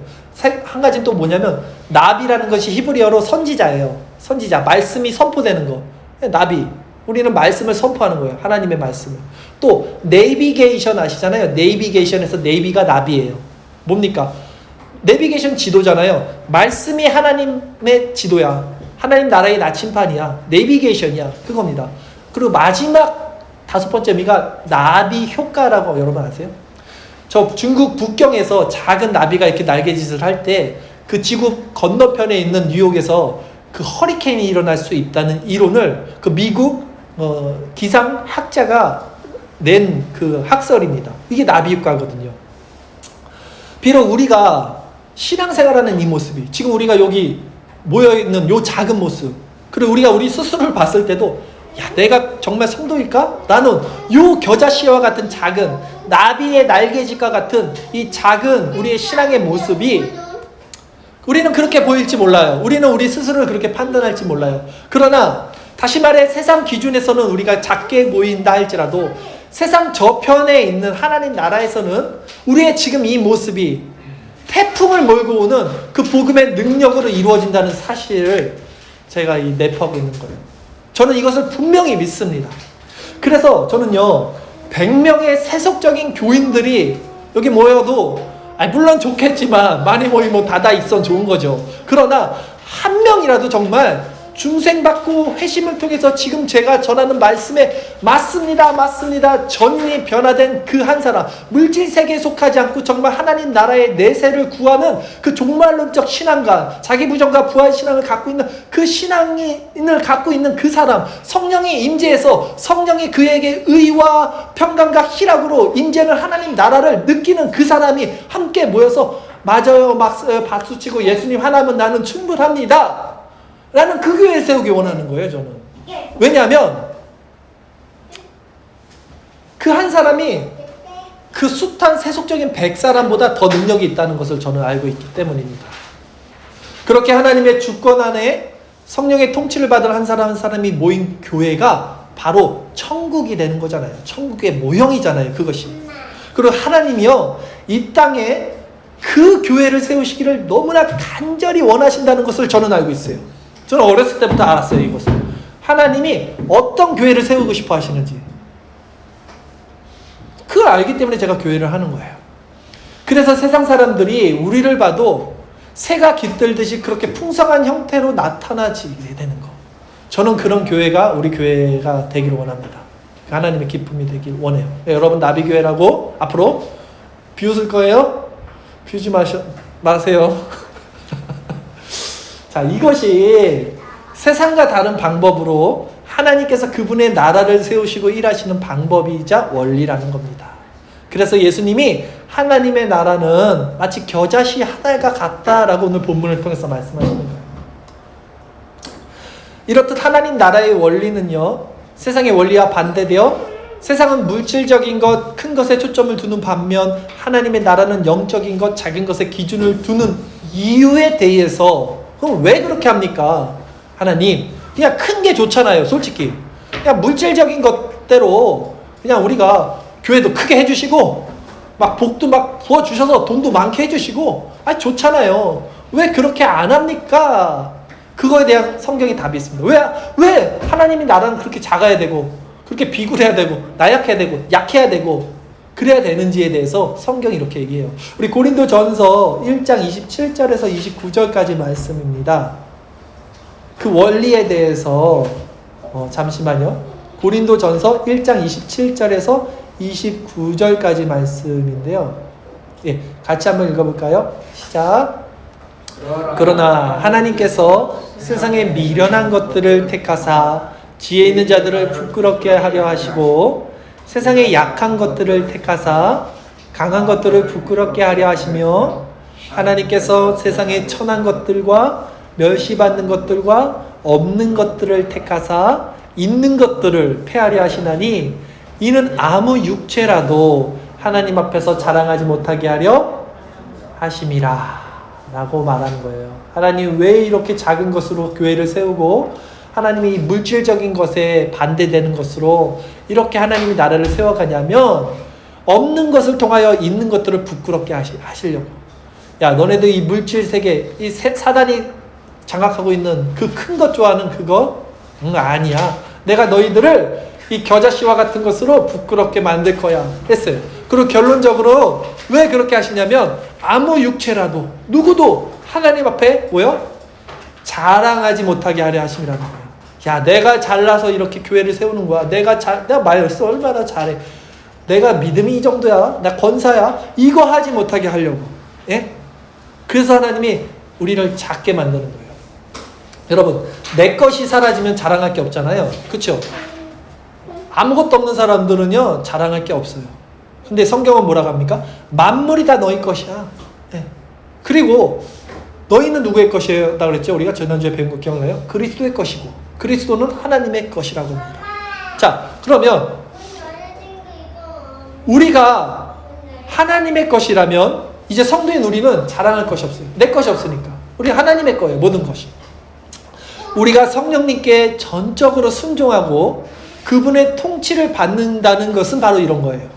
한 가지는 또 뭐냐면 나비라는 것이 히브리어로 선지자예요. 선지자. 말씀이 선포되는 거. 나비. 우리는 말씀을 선포하는 거예요. 하나님의 말씀을. 또 내비게이션 아시잖아요. 내비게이션에서 내비가 나비예요. 뭡니까? 내비게이션 지도잖아요. 말씀이 하나님의 지도야. 하나님 나라의 나침판이야. 내비게이션이야. 그겁니다. 그리고 마지막 5번째 의미가 나비 효과라고 여러분 아세요? 저 중국 북경에서 작은 나비가 이렇게 날개짓을 할 때 그 지구 건너편에 있는 뉴욕에서 그 허리케인이 일어날 수 있다는 이론을 그 미국 기상학자가 낸 그 학설입니다. 이게 나비 효과거든요. 비록 우리가 신앙생활하는 이 모습이, 지금 우리가 여기 모여있는 요 작은 모습, 그리고 우리가 우리 스스로를 봤을 때도 야, 내가 정말 성도일까? 나는 요 겨자씨와 같은 작은 나비의 날개짓과 같은 이 작은 우리의 신앙의 모습이 우리는 그렇게 보일지 몰라요. 우리는 우리 스스로를 그렇게 판단할지 몰라요. 그러나 다시 말해 세상 기준에서는 우리가 작게 보인다 할지라도 세상 저편에 있는 하나님 나라에서는 우리의 지금 이 모습이 태풍을 몰고 오는 그 복음의 능력으로 이루어진다는 사실을 제가 내포하고 있는 거예요. 저는 이것을 분명히 믿습니다. 그래서 저는요, 100명의 세속적인 교인들이 여기 모여도 물론 좋겠지만 많이 모이면 다다 있어 좋은 거죠. 그러나 한 명이라도 정말 중생받고 회심을 통해서 지금 제가 전하는 말씀에 맞습니다. 전인이 변화된 그 한 사람, 물질 세계에 속하지 않고 정말 하나님 나라의 내세를 구하는 그 종말론적 신앙과 자기 부정과 부활 신앙을 갖고 있는 그 신앙인을 갖고 있는 그 사람, 성령이 임재해서 성령이 그에게 의와 평강과 희락으로 임재하는 하나님 나라를 느끼는 그 사람이 함께 모여서 맞아요, 박수치고 예수님 하나면 나는 충분합니다 라는 그 교회를 세우기 원하는 거예요. 저는. 왜냐하면 그 한 사람이 그 숱한 세속적인 100사람보다 더 능력이 있다는 것을 저는 알고 있기 때문입니다. 그렇게 하나님의 주권 안에 성령의 통치를 받은 한 사람이 모인 교회가 바로 천국이 되는 거잖아요. 천국의 모형이잖아요. 그것이. 그리고 하나님이요, 이 땅에 그 교회를 세우시기를 너무나 간절히 원하신다는 것을 저는 알고 있어요. 저는 어렸을 때부터 알았어요. 이것을. 하나님이 어떤 교회를 세우고 싶어 하시는지. 그걸 알기 때문에 제가 교회를 하는 거예요. 그래서 세상 사람들이 우리를 봐도 새가 깃들듯이 그렇게 풍성한 형태로 나타나지 되는 거. 저는 그런 교회가 우리 교회가 되기를 원합니다. 하나님의 기쁨이 되길 원해요. 네, 여러분 나비교회라고 앞으로 비웃을 거예요? 비우지 마세요. 자, 이것이 세상과 다른 방법으로 하나님께서 그분의 나라를 세우시고 일하시는 방법이자 원리라는 겁니다. 그래서 예수님이 하나님의 나라는 마치 겨자씨 하나가 같다라고 오늘 본문을 통해서 말씀하시는 거예요. 이렇듯 하나님 나라의 원리는요, 세상의 원리와 반대되어 세상은 물질적인 것, 큰 것에 초점을 두는 반면 하나님의 나라는 영적인 것, 작은 것에 기준을 두는 이유에 대해서, 그럼 왜 그렇게 합니까? 하나님, 그냥 큰 게 좋잖아요. 솔직히 그냥 물질적인 것대로 그냥 우리가 교회도 크게 해주시고 막 복도 막 부어주셔서 돈도 많게 해주시고 좋잖아요. 왜 그렇게 안 합니까? 그거에 대한 성경의 답이 있습니다. 왜 하나님이 나라는 그렇게 작아야 되고 그렇게 비굴해야 되고 나약해야 되고 약해야 되고 그래야 되는지에 대해서 성경이 이렇게 얘기해요. 우리 고린도전서 1장 27절에서 29절까지 말씀입니다. 그 원리에 대해서 잠시만요. 고린도전서 1장 27절에서 29절까지 말씀인데요. 예, 같이 한번 읽어볼까요? 시작. 그러나 하나님께서 세상에 미련한 것들을 택하사 지혜 있는 자들을 부끄럽게 하려 하시고 세상에 약한 것들을 택하사 강한 것들을 부끄럽게 하려 하시며 하나님께서 세상에 천한 것들과 멸시받는 것들과 없는 것들을 택하사 있는 것들을 폐하려 하시나니 이는 아무 육체라도 하나님 앞에서 자랑하지 못하게 하려 하심이라 라고 말하는 거예요. 하나님 왜 이렇게 작은 것으로 교회를 세우고 하나님이 물질적인 것에 반대되는 것으로 이렇게 하나님이 나라를 세워가냐면 없는 것을 통하여 있는 것들을 부끄럽게 하시려고. 야, 너네들 이 물질 세계, 이 사단이 장악하고 있는 그 큰 것 좋아하는 그거? 아니야. 내가 너희들을 이 겨자씨와 같은 것으로 부끄럽게 만들 거야 했어요. 그리고 결론적으로 왜 그렇게 하시냐면 아무 육체라도 누구도 하나님 앞에 뭐요? 자랑하지 못하게 하려 하심이라는 거예요. 야, 내가 잘나서 이렇게 교회를 세우는 거야. 내가 말했어 얼마나 잘해. 내가 믿음이 이 정도야. 나 권사야. 이거 하지 못하게 하려고. 예? 그래서 하나님이 우리를 작게 만드는 거예요. 여러분, 내 것이 사라지면 자랑할 게 없잖아요. 그렇죠? 아무것도 없는 사람들은요 자랑할 게 없어요. 근데 성경은 뭐라고 합니까? 만물이 다 너희 것이야. 네. 그리고 너희는 누구의 것이에요? 나 그랬죠? 우리가 지난주에 배운 거 기억나요? 그리스도의 것이고 그리스도는 하나님의 것이라고 합니다. 자, 그러면 우리가 하나님의 것이라면 이제 성도인 우리는 자랑할 것이 없어요. 내 것이 없으니까. 우리 하나님의 거예요. 모든 것이. 우리가 성령님께 전적으로 순종하고 그분의 통치를 받는다는 것은 바로 이런 거예요.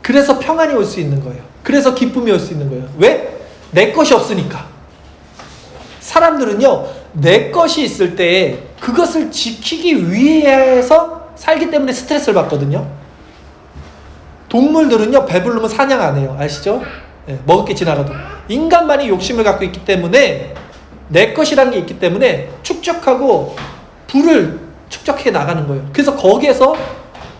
그래서 평안이 올 수 있는 거예요. 그래서 기쁨이 올 수 있는 거예요. 왜? 내 것이 없으니까. 사람들은요, 내 것이 있을 때 그것을 지키기 위해서 살기 때문에 스트레스를 받거든요. 동물들은요, 배부르면 사냥 안 해요. 아시죠? 네, 먹을 게 지나가도. 인간만이 욕심을 갖고 있기 때문에 내 것이라는 게 있기 때문에 축적하고 불을 축적해 나가는 거예요. 그래서 거기에서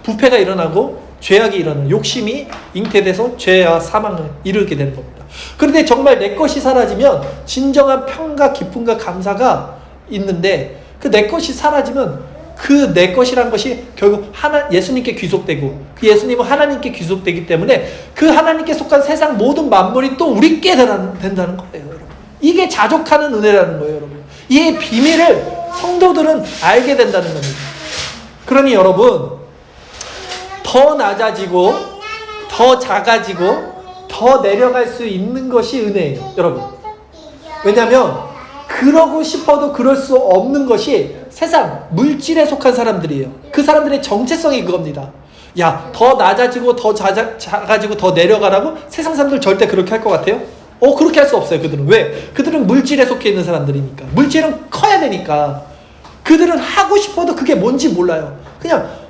부패가 일어나고 죄악이 일어나는, 욕심이 잉태돼서 죄와 사망을 이르게 되는 겁니다. 그런데 정말 내 것이 사라지면 진정한 평과 기쁨과 감사가 있는데, 그 내 것이 사라지면 그 내 것이란 것이 결국 예수님께 귀속되고, 그 예수님은 하나님께 귀속되기 때문에 그 하나님께 속한 세상 모든 만물이 또 우리께 된다는 거예요, 여러분. 이게 자족하는 은혜라는 거예요, 여러분. 이 비밀을 성도들은 알게 된다는 겁니다. 그러니 여러분, 더 낮아지고 더 작아지고 더 내려갈 수 있는 것이 은혜예요, 여러분. 왜냐하면 그러고 싶어도 그럴 수 없는 것이 세상 물질에 속한 사람들이에요. 그 사람들의 정체성이 그겁니다. 야, 더 낮아지고 더 작아지고 더 내려가라고? 세상 사람들 절대 그렇게 할 것 같아요? 그렇게 할 수 없어요. 그들은. 왜? 그들은 물질에 속해 있는 사람들이니까. 물질은 커야 되니까. 그들은 하고 싶어도 그게 뭔지 몰라요. 그냥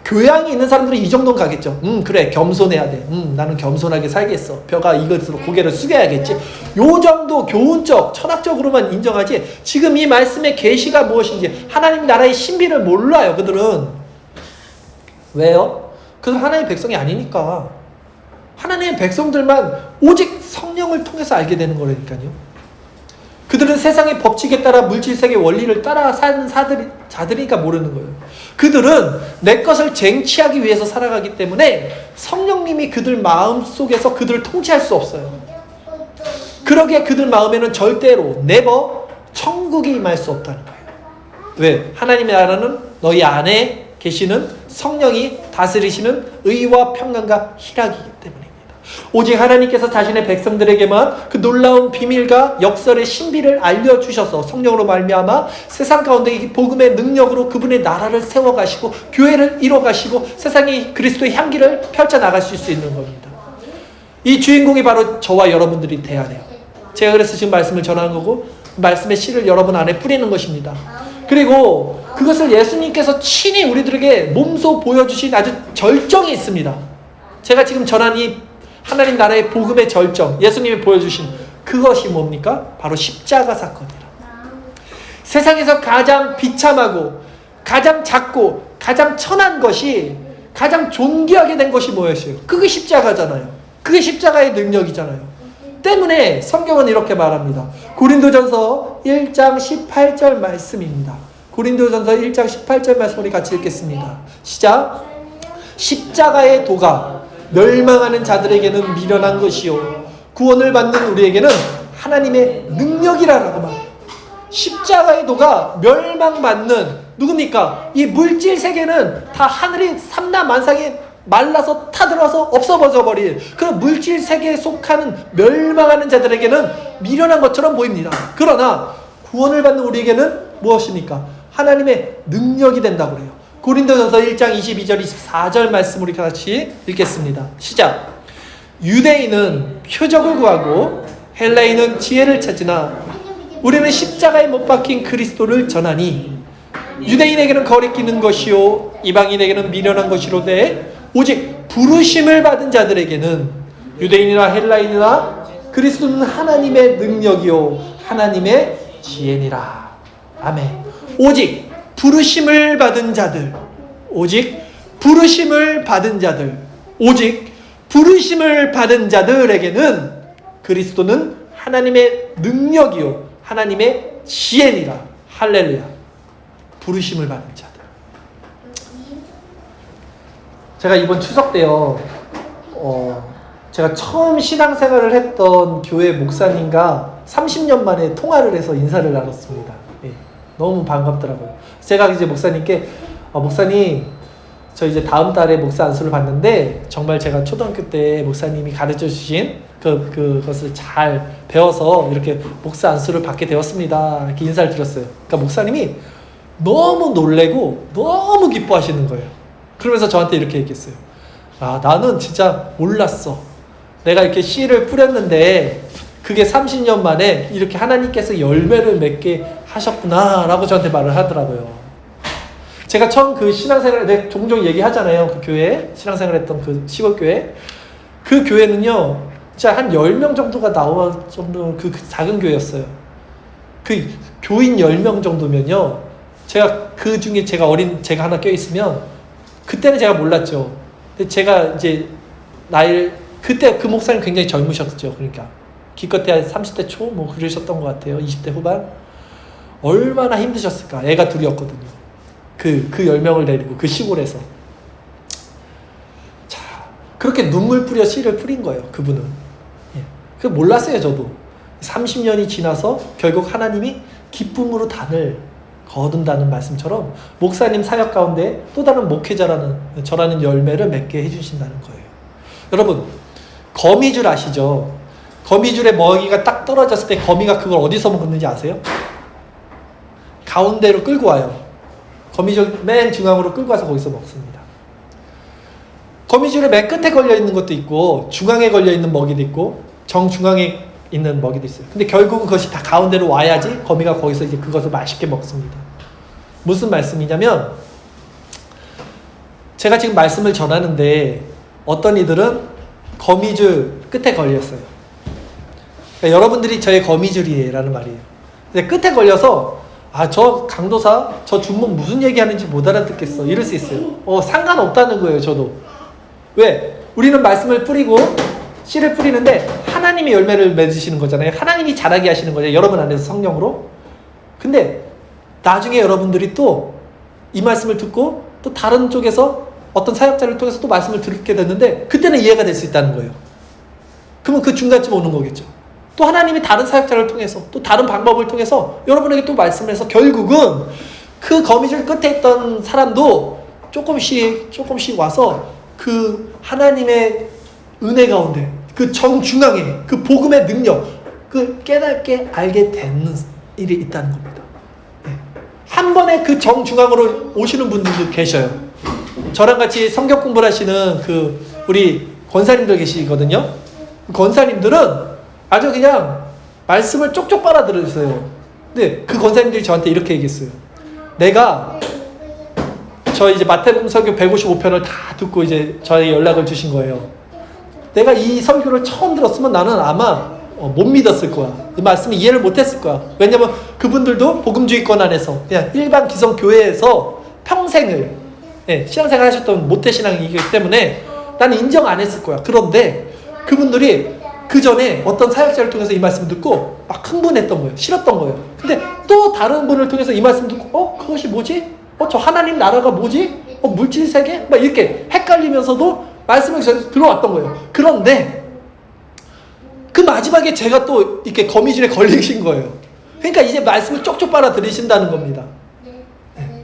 교양이 있는 사람들은 이 정도는 가겠죠. 그래, 겸손해야 돼. 나는 겸손하게 살겠어. 벼가 이것으로 고개를 숙여야겠지. 요 정도 교훈적, 철학적으로만 인정하지, 지금 이 말씀의 계시가 무엇인지, 하나님 나라의 신비를 몰라요, 그들은. 왜요? 그들은 하나님의 백성이 아니니까. 하나님의 백성들만 오직 성령을 통해서 알게 되는 거라니까요. 그들은 세상의 법칙에 따라 물질세계 원리를 따라 사는 자들이니까 모르는 거예요. 그들은 내 것을 쟁취하기 위해서 살아가기 때문에 성령님이 그들 마음속에서 그들을 통치할 수 없어요. 그러기에 그들 마음에는 절대로 never 천국이 임할 수 없다는 거예요. 왜? 하나님의 나라는 너희 안에 계시는 성령이 다스리시는 의와 평강과 희락이기 때문입니다. 오직 하나님께서 자신의 백성들에게만 그 놀라운 비밀과 역설의 신비를 알려주셔서 성령으로 말미암아 세상 가운데 이 복음의 능력으로 그분의 나라를 세워가시고 교회를 이뤄가시고 세상에 그리스도의 향기를 펼쳐나가실 수 있는 겁니다. 이 주인공이 바로 저와 여러분들이 돼야 돼요. 제가 그래서 지금 말씀을 전하는 거고, 말씀의 씨를 여러분 안에 뿌리는 것입니다. 그리고 그것을 예수님께서 친히 우리들에게 몸소 보여주신 아주 절정이 있습니다. 제가 지금 전한 이 하나님 나라의 복음의 절정, 예수님이 보여주신 그것이 뭡니까? 바로 십자가 사건이라. 세상에서 가장 비참하고 가장 작고 가장 천한 것이 가장 존귀하게 된 것이 무엇이에요? 그게 십자가잖아요. 그게 십자가의 능력이잖아요. 때문에 성경은 이렇게 말합니다. 고린도전서 1장 18절 말씀입니다. 고린도전서 1장 18절 말씀 우리 같이 읽겠습니다. 시작. 십자가의 도가 멸망하는 자들에게는 미련한 것이요 구원을 받는 우리에게는 하나님의 능력이라라고 말해요. 십자가의 도가 멸망받는 누굽니까? 이 물질 세계는 다 하늘이 삼라만상에 말라서 타들어서 없어져 버릴 그런 물질 세계에 속하는 멸망하는 자들에게는 미련한 것처럼 보입니다. 그러나 구원을 받는 우리에게는 무엇입니까? 하나님의 능력이 된다고 그래요. 고린도전서 1장 22절 24절 말씀 우리 같이 읽겠습니다. 시작. 유대인은 표적을 구하고 헬라인은 지혜를 찾으나 우리는 십자가에 못 박힌 그리스도를 전하니 유대인에게는 거리끼는 것이요 이방인에게는 미련한 것이로되 오직 부르심을 받은 자들에게는 유대인이나 헬라인이나 그리스도는 하나님의 능력이요 하나님의 지혜니라. 아멘. 오직 부르심을 받은 자들, 오직 부르심을 받은 자들, 오직 부르심을 받은 자들에게는 그리스도는 하나님의 능력이요 하나님의 지혜니라. 할렐루야. 부르심을 받은 자들. 제가 이번 추석 때요, 제가 처음 신앙생활을 했던 교회 목사님과 30년 만에 통화를 해서 인사를 나눴습니다. 예, 너무 반갑더라고요. 제가 이제 목사님께 목사님 저 이제 다음 달에 목사 안수를 받는데 정말 제가 초등학교 때 목사님이 가르쳐 주신 그것을 잘 배워서 이렇게 목사 안수를 받게 되었습니다. 이렇게 인사를 드렸어요. 그러니까 목사님이 너무 놀래고 너무 기뻐하시는 거예요. 그러면서 저한테 이렇게 얘기했어요. 아, 나는 진짜 몰랐어. 내가 이렇게 씨를 뿌렸는데 그게 30년 만에 이렇게 하나님께서 열매를 맺게 하셨구나 라고 저한테 말을 하더라고요. 제가 처음 그 신앙생활, 내가 종종 얘기하잖아요. 그 교회, 신앙생활 했던 그 시골교회. 그 교회는요, 진짜 한 10명 정도가 나올 정도 그 작은 교회였어요. 그 교인 10명 정도면요. 제가 그 중에 제가 하나 껴있으면 그때는 제가 몰랐죠. 근데 제가 이제 그때 그 목사님 굉장히 젊으셨죠. 그러니까 기껏해 한 30대 초 뭐 그러셨던 것 같아요. 20대 후반. 얼마나 힘드셨을까. 애가 둘이었거든요. 그 10명을 데리고 그 시골에서. 자, 그렇게 눈물 뿌려 씨를 뿌린 거예요. 그분은. 예. 그 몰랐어요. 저도. 30년이 지나서 결국 하나님이 기쁨으로 단을 거둔다는 말씀처럼 목사님 사역 가운데 또 다른 목회자라는 저라는 열매를 맺게 해주신다는 거예요. 여러분, 거미줄 아시죠? 거미줄에 먹이가 딱 떨어졌을 때 거미가 그걸 어디서 먹는지 아세요? 가운데로 끌고 와요. 거미줄 맨 중앙으로 끌고 와서 거기서 먹습니다. 거미줄의 맨 끝에 걸려있는 것도 있고 중앙에 걸려있는 먹이도 있고 정중앙에 있는 먹이도 있어요. 근데 결국은 그것이 다 가운데로 와야지 거미가 거기서 이제 그것을 맛있게 먹습니다. 무슨 말씀이냐면 제가 지금 말씀을 전하는데 어떤 이들은 거미줄 끝에 걸렸어요. 그러니까 여러분들이 저의 거미줄이에요 라는 말이에요. 근데 끝에 걸려서 저 강도사 저 주목 무슨 얘기하는지 못 알아듣겠어 이럴 수 있어요. 상관없다는 거예요. 저도. 왜? 우리는 말씀을 뿌리고 씨를 뿌리는데 하나님이 열매를 맺으시는 거잖아요. 하나님이 자라게 하시는 거잖아요. 여러분 안에서 성령으로. 근데 나중에 여러분들이 또 이 말씀을 듣고 또 다른 쪽에서 어떤 사역자를 통해서 또 말씀을 듣게 됐는데 그때는 이해가 될 수 있다는 거예요. 그러면 그 중간쯤 오는 거겠죠. 또 하나님이 다른 사역자를 통해서 또 다른 방법을 통해서 여러분에게 또 말씀을 해서 결국은 그 거미줄 끝에 있던 사람도 조금씩 와서 그 하나님의 은혜 가운데 그 정중앙에 그 복음의 능력 그 깨닫게 알게 되는 일이 있다는 겁니다. 네. 한 번에 그 정중앙으로 오시는 분들도 계셔요. 저랑 같이 성경 공부를 하시는 그 우리 권사님들 계시거든요. 권사님들은 아주 그냥 말씀을 쪽쪽 빨아 들으세요. 근데 그 권사님들이 저한테 이렇게 얘기했어요. 내가 저 이제 마태복음 설교 155편을 다 듣고 이제 저에게 연락을 주신 거예요. 내가 이 설교를 처음 들었으면 나는 아마 못 믿었을 거야. 이 말씀을 이해를 못했을 거야. 왜냐면 그분들도 복음주의권 안에서 그냥 일반 기성교회에서 평생을 신앙생활 하셨던 모태신앙이기 때문에 나는 인정 안 했을 거야. 그런데 그분들이 그 전에 어떤 사역자를 통해서 이 말씀을 듣고 막 흥분했던 거예요. 싫었던 거예요. 근데 또 다른 분을 통해서 이 말씀을 듣고 그것이 뭐지? 저 하나님 나라가 뭐지? 물질 세계? 막 이렇게 헷갈리면서도 말씀을 들어왔던 거예요. 그런데 그 마지막에 제가 또 이렇게 거미줄에 걸리신 거예요. 그러니까 이제 말씀을 쪽쪽 빨아 들으신다는 겁니다.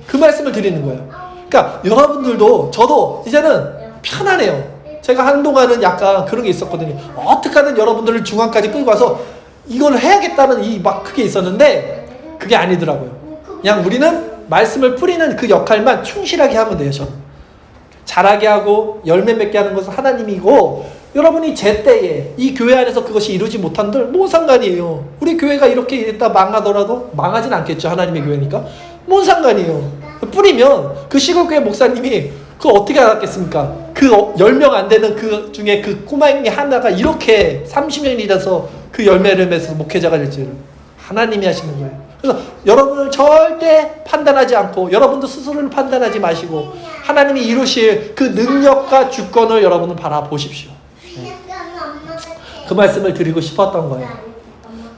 그 말씀을 드리는 거예요. 그러니까 여러분들도 저도 이제는 편안해요. 제가 한동안은 약간 그런 게 있었거든요. 어떻게 하든 여러분들을 중앙까지 끌고 와서 이걸 해야겠다는 막 그게 있었는데 그게 아니더라고요. 그냥 우리는 말씀을 뿌리는 그 역할만 충실하게 하면 돼요. 저는 잘하게 하고 열매 맺게 하는 것은 하나님이고 여러분이 제때에 이 교회 안에서 그것이 이루지 못한들 뭔 상관이에요. 우리 교회가 이렇게 있다 망하더라도 망하진 않겠죠. 하나님의 교회니까 뭔 상관이에요. 뿌리면 그 시골교회 목사님이 그거 어떻게 알았겠습니까? 그 10명 안 되는 그 중에 그 꼬마애기 하나가 이렇게 30년이 돼서 그 열매를 맺어서 목회자가 될지를 하나님이 하시는 거예요. 그래서 여러분을 절대 판단하지 않고 여러분도 스스로를 판단하지 마시고 하나님이 이루실 그 능력과 주권을 여러분은 바라보십시오. 네. 그 말씀을 드리고 싶었던 거예요.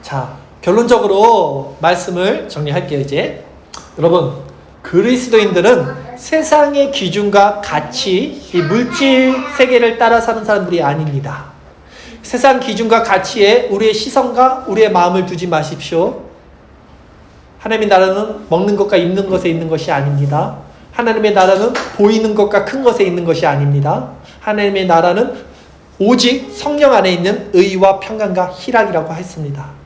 자, 결론적으로 말씀을 정리할게요. 이제 여러분, 그리스도인들은 세상의 기준과 가치, 이 물질 세계를 따라 사는 사람들이 아닙니다. 세상 기준과 가치에 우리의 시선과 우리의 마음을 두지 마십시오. 하나님의 나라는 먹는 것과 입는 것에 있는 것이 아닙니다. 하나님의 나라는 보이는 것과 큰 것에 있는 것이 아닙니다. 하나님의 나라는 오직 성령 안에 있는 의와 평강과 희락이라고 했습니다.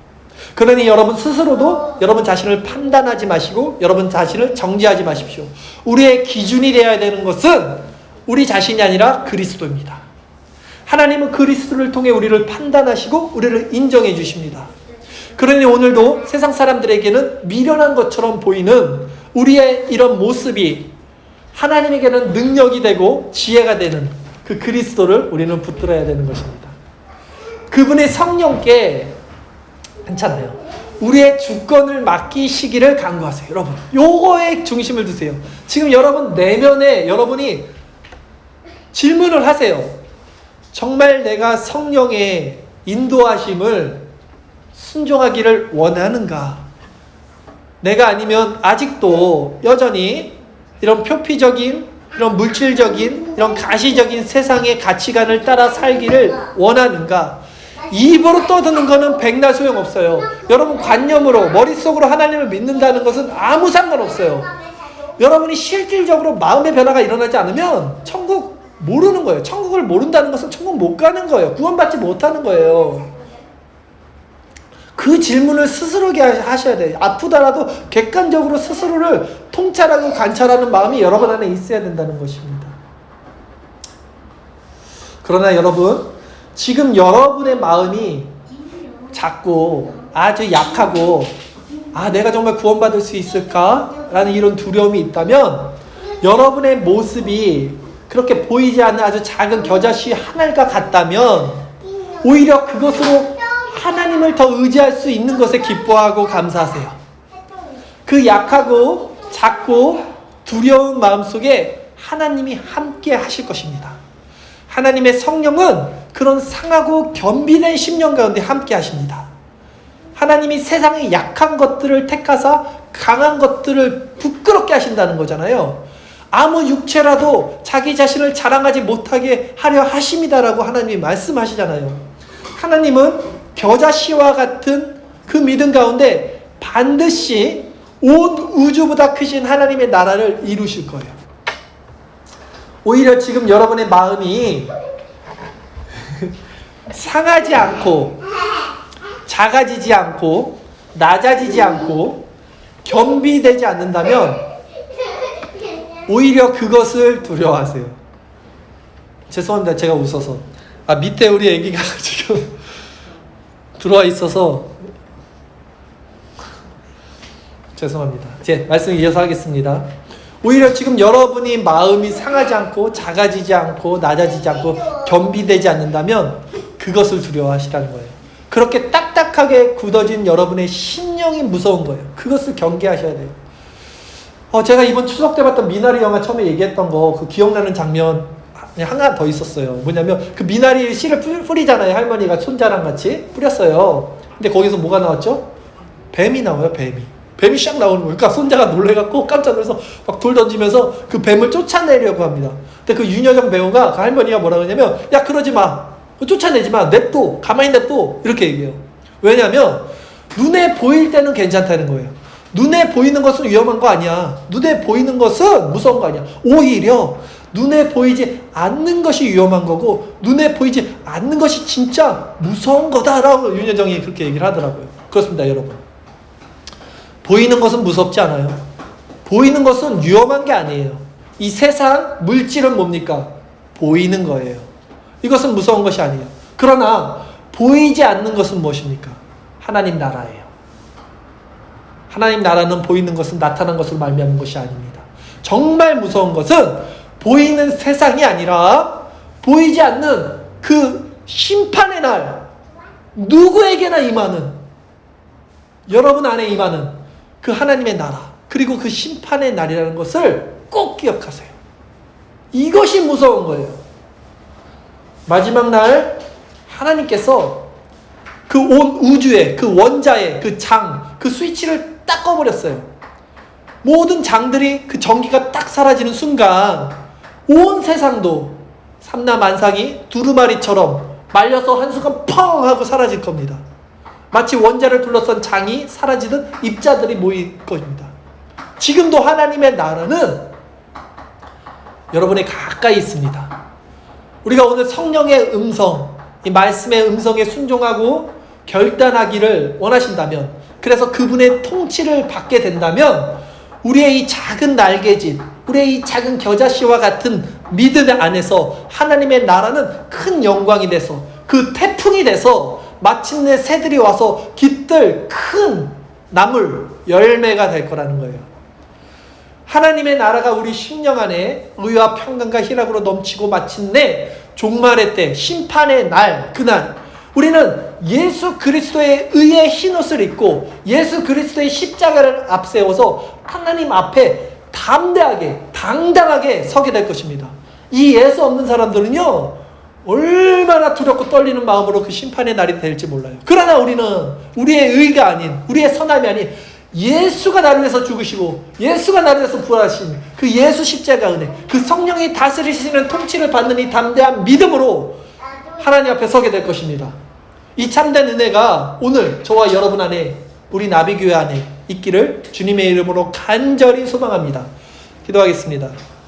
그러니 여러분 스스로도 여러분 자신을 판단하지 마시고 여러분 자신을 정죄하지 마십시오. 우리의 기준이 되어야 되는 것은 우리 자신이 아니라 그리스도입니다. 하나님은 그리스도를 통해 우리를 판단하시고 우리를 인정해 주십니다. 그러니 오늘도 세상 사람들에게는 미련한 것처럼 보이는 우리의 이런 모습이 하나님에게는 능력이 되고 지혜가 되는 그 그리스도를 우리는 붙들어야 되는 것입니다. 그분의 성령께 괜찮아요. 우리의 주권을 맡기시기를 간구하세요. 여러분, 요거에 중심을 두세요. 지금 여러분 내면에 여러분이 질문을 하세요. 정말 내가 성령의 인도하심을 순종하기를 원하는가? 내가 아니면 아직도 여전히 이런 표피적인, 이런 물질적인, 이런 가시적인 세상의 가치관을 따라 살기를 원하는가? 입으로 떠드는 거는 백날 소용없어요. 여러분 관념으로, 머릿속으로 하나님을 믿는다는 것은 아무 상관없어요. 여러분이 실질적으로 마음의 변화가 일어나지 않으면 천국 모르는 거예요. 천국을 모른다는 것은 천국 못 가는 거예요. 구원받지 못하는 거예요. 그 질문을 스스로 하셔야 돼요. 아프더라도 객관적으로 스스로를 통찰하고 관찰하는 마음이 여러분 안에 있어야 된다는 것입니다. 그러나 여러분, 지금 여러분의 마음이 작고 아주 약하고 내가 정말 구원받을 수 있을까? 라는 이런 두려움이 있다면 여러분의 모습이 그렇게 보이지 않는 아주 작은 겨자씨 하나가 같다면 오히려 그것으로 하나님을 더 의지할 수 있는 것에 기뻐하고 감사하세요. 그 약하고 작고 두려운 마음속에 하나님이 함께 하실 것입니다. 하나님의 성령은 그런 상하고 겸비된 심령 가운데 함께 하십니다. 하나님이 세상의 약한 것들을 택하사 강한 것들을 부끄럽게 하신다는 거잖아요. 아무 육체라도 자기 자신을 자랑하지 못하게 하려 하심이다라고 하나님이 말씀하시잖아요. 하나님은 겨자씨와 같은 그 믿음 가운데 반드시 온 우주보다 크신 하나님의 나라를 이루실 거예요. 오히려 지금 여러분의 마음이 상하지 않고 작아지지 않고 낮아지지 않고 겸비되지 않는다면 오히려 그것을 두려워하세요. 죄송합니다. 제가 웃어서. 밑에 우리 애기가 지금 들어와 있어서 죄송합니다. 제 말씀 이어서 하겠습니다. 오히려 지금 여러분이 마음이 상하지 않고 작아지지 않고 낮아지지 않고 겸비되지 않는다면 그것을 두려워하시라는 거예요. 그렇게 딱딱하게 굳어진 여러분의 심령이 무서운 거예요. 그것을 경계하셔야 돼요. 제가 이번 추석 때 봤던 미나리 영화 처음에 얘기했던 거 그 기억나는 장면 하나 더 있었어요. 뭐냐면 그 미나리 씨를 뿌리잖아요. 할머니가 손자랑 같이 뿌렸어요. 근데 거기서 뭐가 나왔죠? 뱀이 나와요. 뱀이 샥 나오는 거예요. 그러니까 손자가 놀래갖고 깜짝 놀라서 막 돌 던지면서 그 뱀을 쫓아내려고 합니다. 근데 그 윤여정 배우가 그 할머니가 뭐라고 하냐면 야 그러지 마. 쫓아내지 마. 냅둬. 가만히 냅둬. 이렇게 얘기해요. 왜냐면 눈에 보일 때는 괜찮다는 거예요. 눈에 보이는 것은 위험한 거 아니야. 눈에 보이는 것은 무서운 거 아니야. 오히려 눈에 보이지 않는 것이 위험한 거고 눈에 보이지 않는 것이 진짜 무서운 거다라고 윤여정이 그렇게 얘기를 하더라고요. 그렇습니다, 여러분. 보이는 것은 무섭지 않아요. 보이는 것은 위험한 게 아니에요. 이 세상 물질은 뭡니까? 보이는 거예요. 이것은 무서운 것이 아니에요. 그러나 보이지 않는 것은 무엇입니까? 하나님 나라예요. 하나님 나라는 보이는 것은 나타난 것으로 말미암은 것이 아닙니다. 정말 무서운 것은 보이는 세상이 아니라 보이지 않는 그 심판의 날, 누구에게나 임하는, 여러분 안에 임하는 그 하나님의 나라, 그리고 그 심판의 날이라는 것을 꼭 기억하세요. 이것이 무서운 거예요. 마지막 날 하나님께서 그 온 우주의 그 원자의 그 장, 그 스위치를 딱 꺼버렸어요. 모든 장들이 그 전기가 딱 사라지는 순간 온 세상도 삼라만상이 두루마리처럼 말려서 한순간 펑 하고 사라질 겁니다. 마치 원자를 둘러싼 장이 사라지듯 입자들이 모일 것입니다. 지금도 하나님의 나라는 여러분의 가까이 있습니다. 우리가 오늘 성령의 음성, 이 말씀의 음성에 순종하고 결단하기를 원하신다면, 그래서 그분의 통치를 받게 된다면 우리의 이 작은 날개짓, 우리의 이 작은 겨자씨와 같은 믿음 안에서 하나님의 나라는 큰 영광이 돼서 그 태풍이 돼서 마침내 새들이 와서 깃들 큰 나물, 열매가 될 거라는 거예요. 하나님의 나라가 우리 심령 안에 의와 평강과 희락으로 넘치고 마침내 종말의 때, 심판의 날, 그날 우리는 예수 그리스도의 의의 흰옷을 입고 예수 그리스도의 십자가를 앞세워서 하나님 앞에 담대하게 당당하게 서게 될 것입니다. 이 예수 없는 사람들은요 얼마나 두렵고 떨리는 마음으로 그 심판의 날이 될지 몰라요. 그러나 우리는 우리의 의가 아닌, 우리의 선함이 아닌 예수가 나를 위해서 죽으시고 예수가 나를 위해서 부활하신 그 예수 십자가 은혜, 그 성령이 다스리시는 통치를 받는 이 담대한 믿음으로 하나님 앞에 서게 될 것입니다. 이 참된 은혜가 오늘 저와 여러분 안에, 우리 나비교회 안에 있기를 주님의 이름으로 간절히 소망합니다. 기도하겠습니다.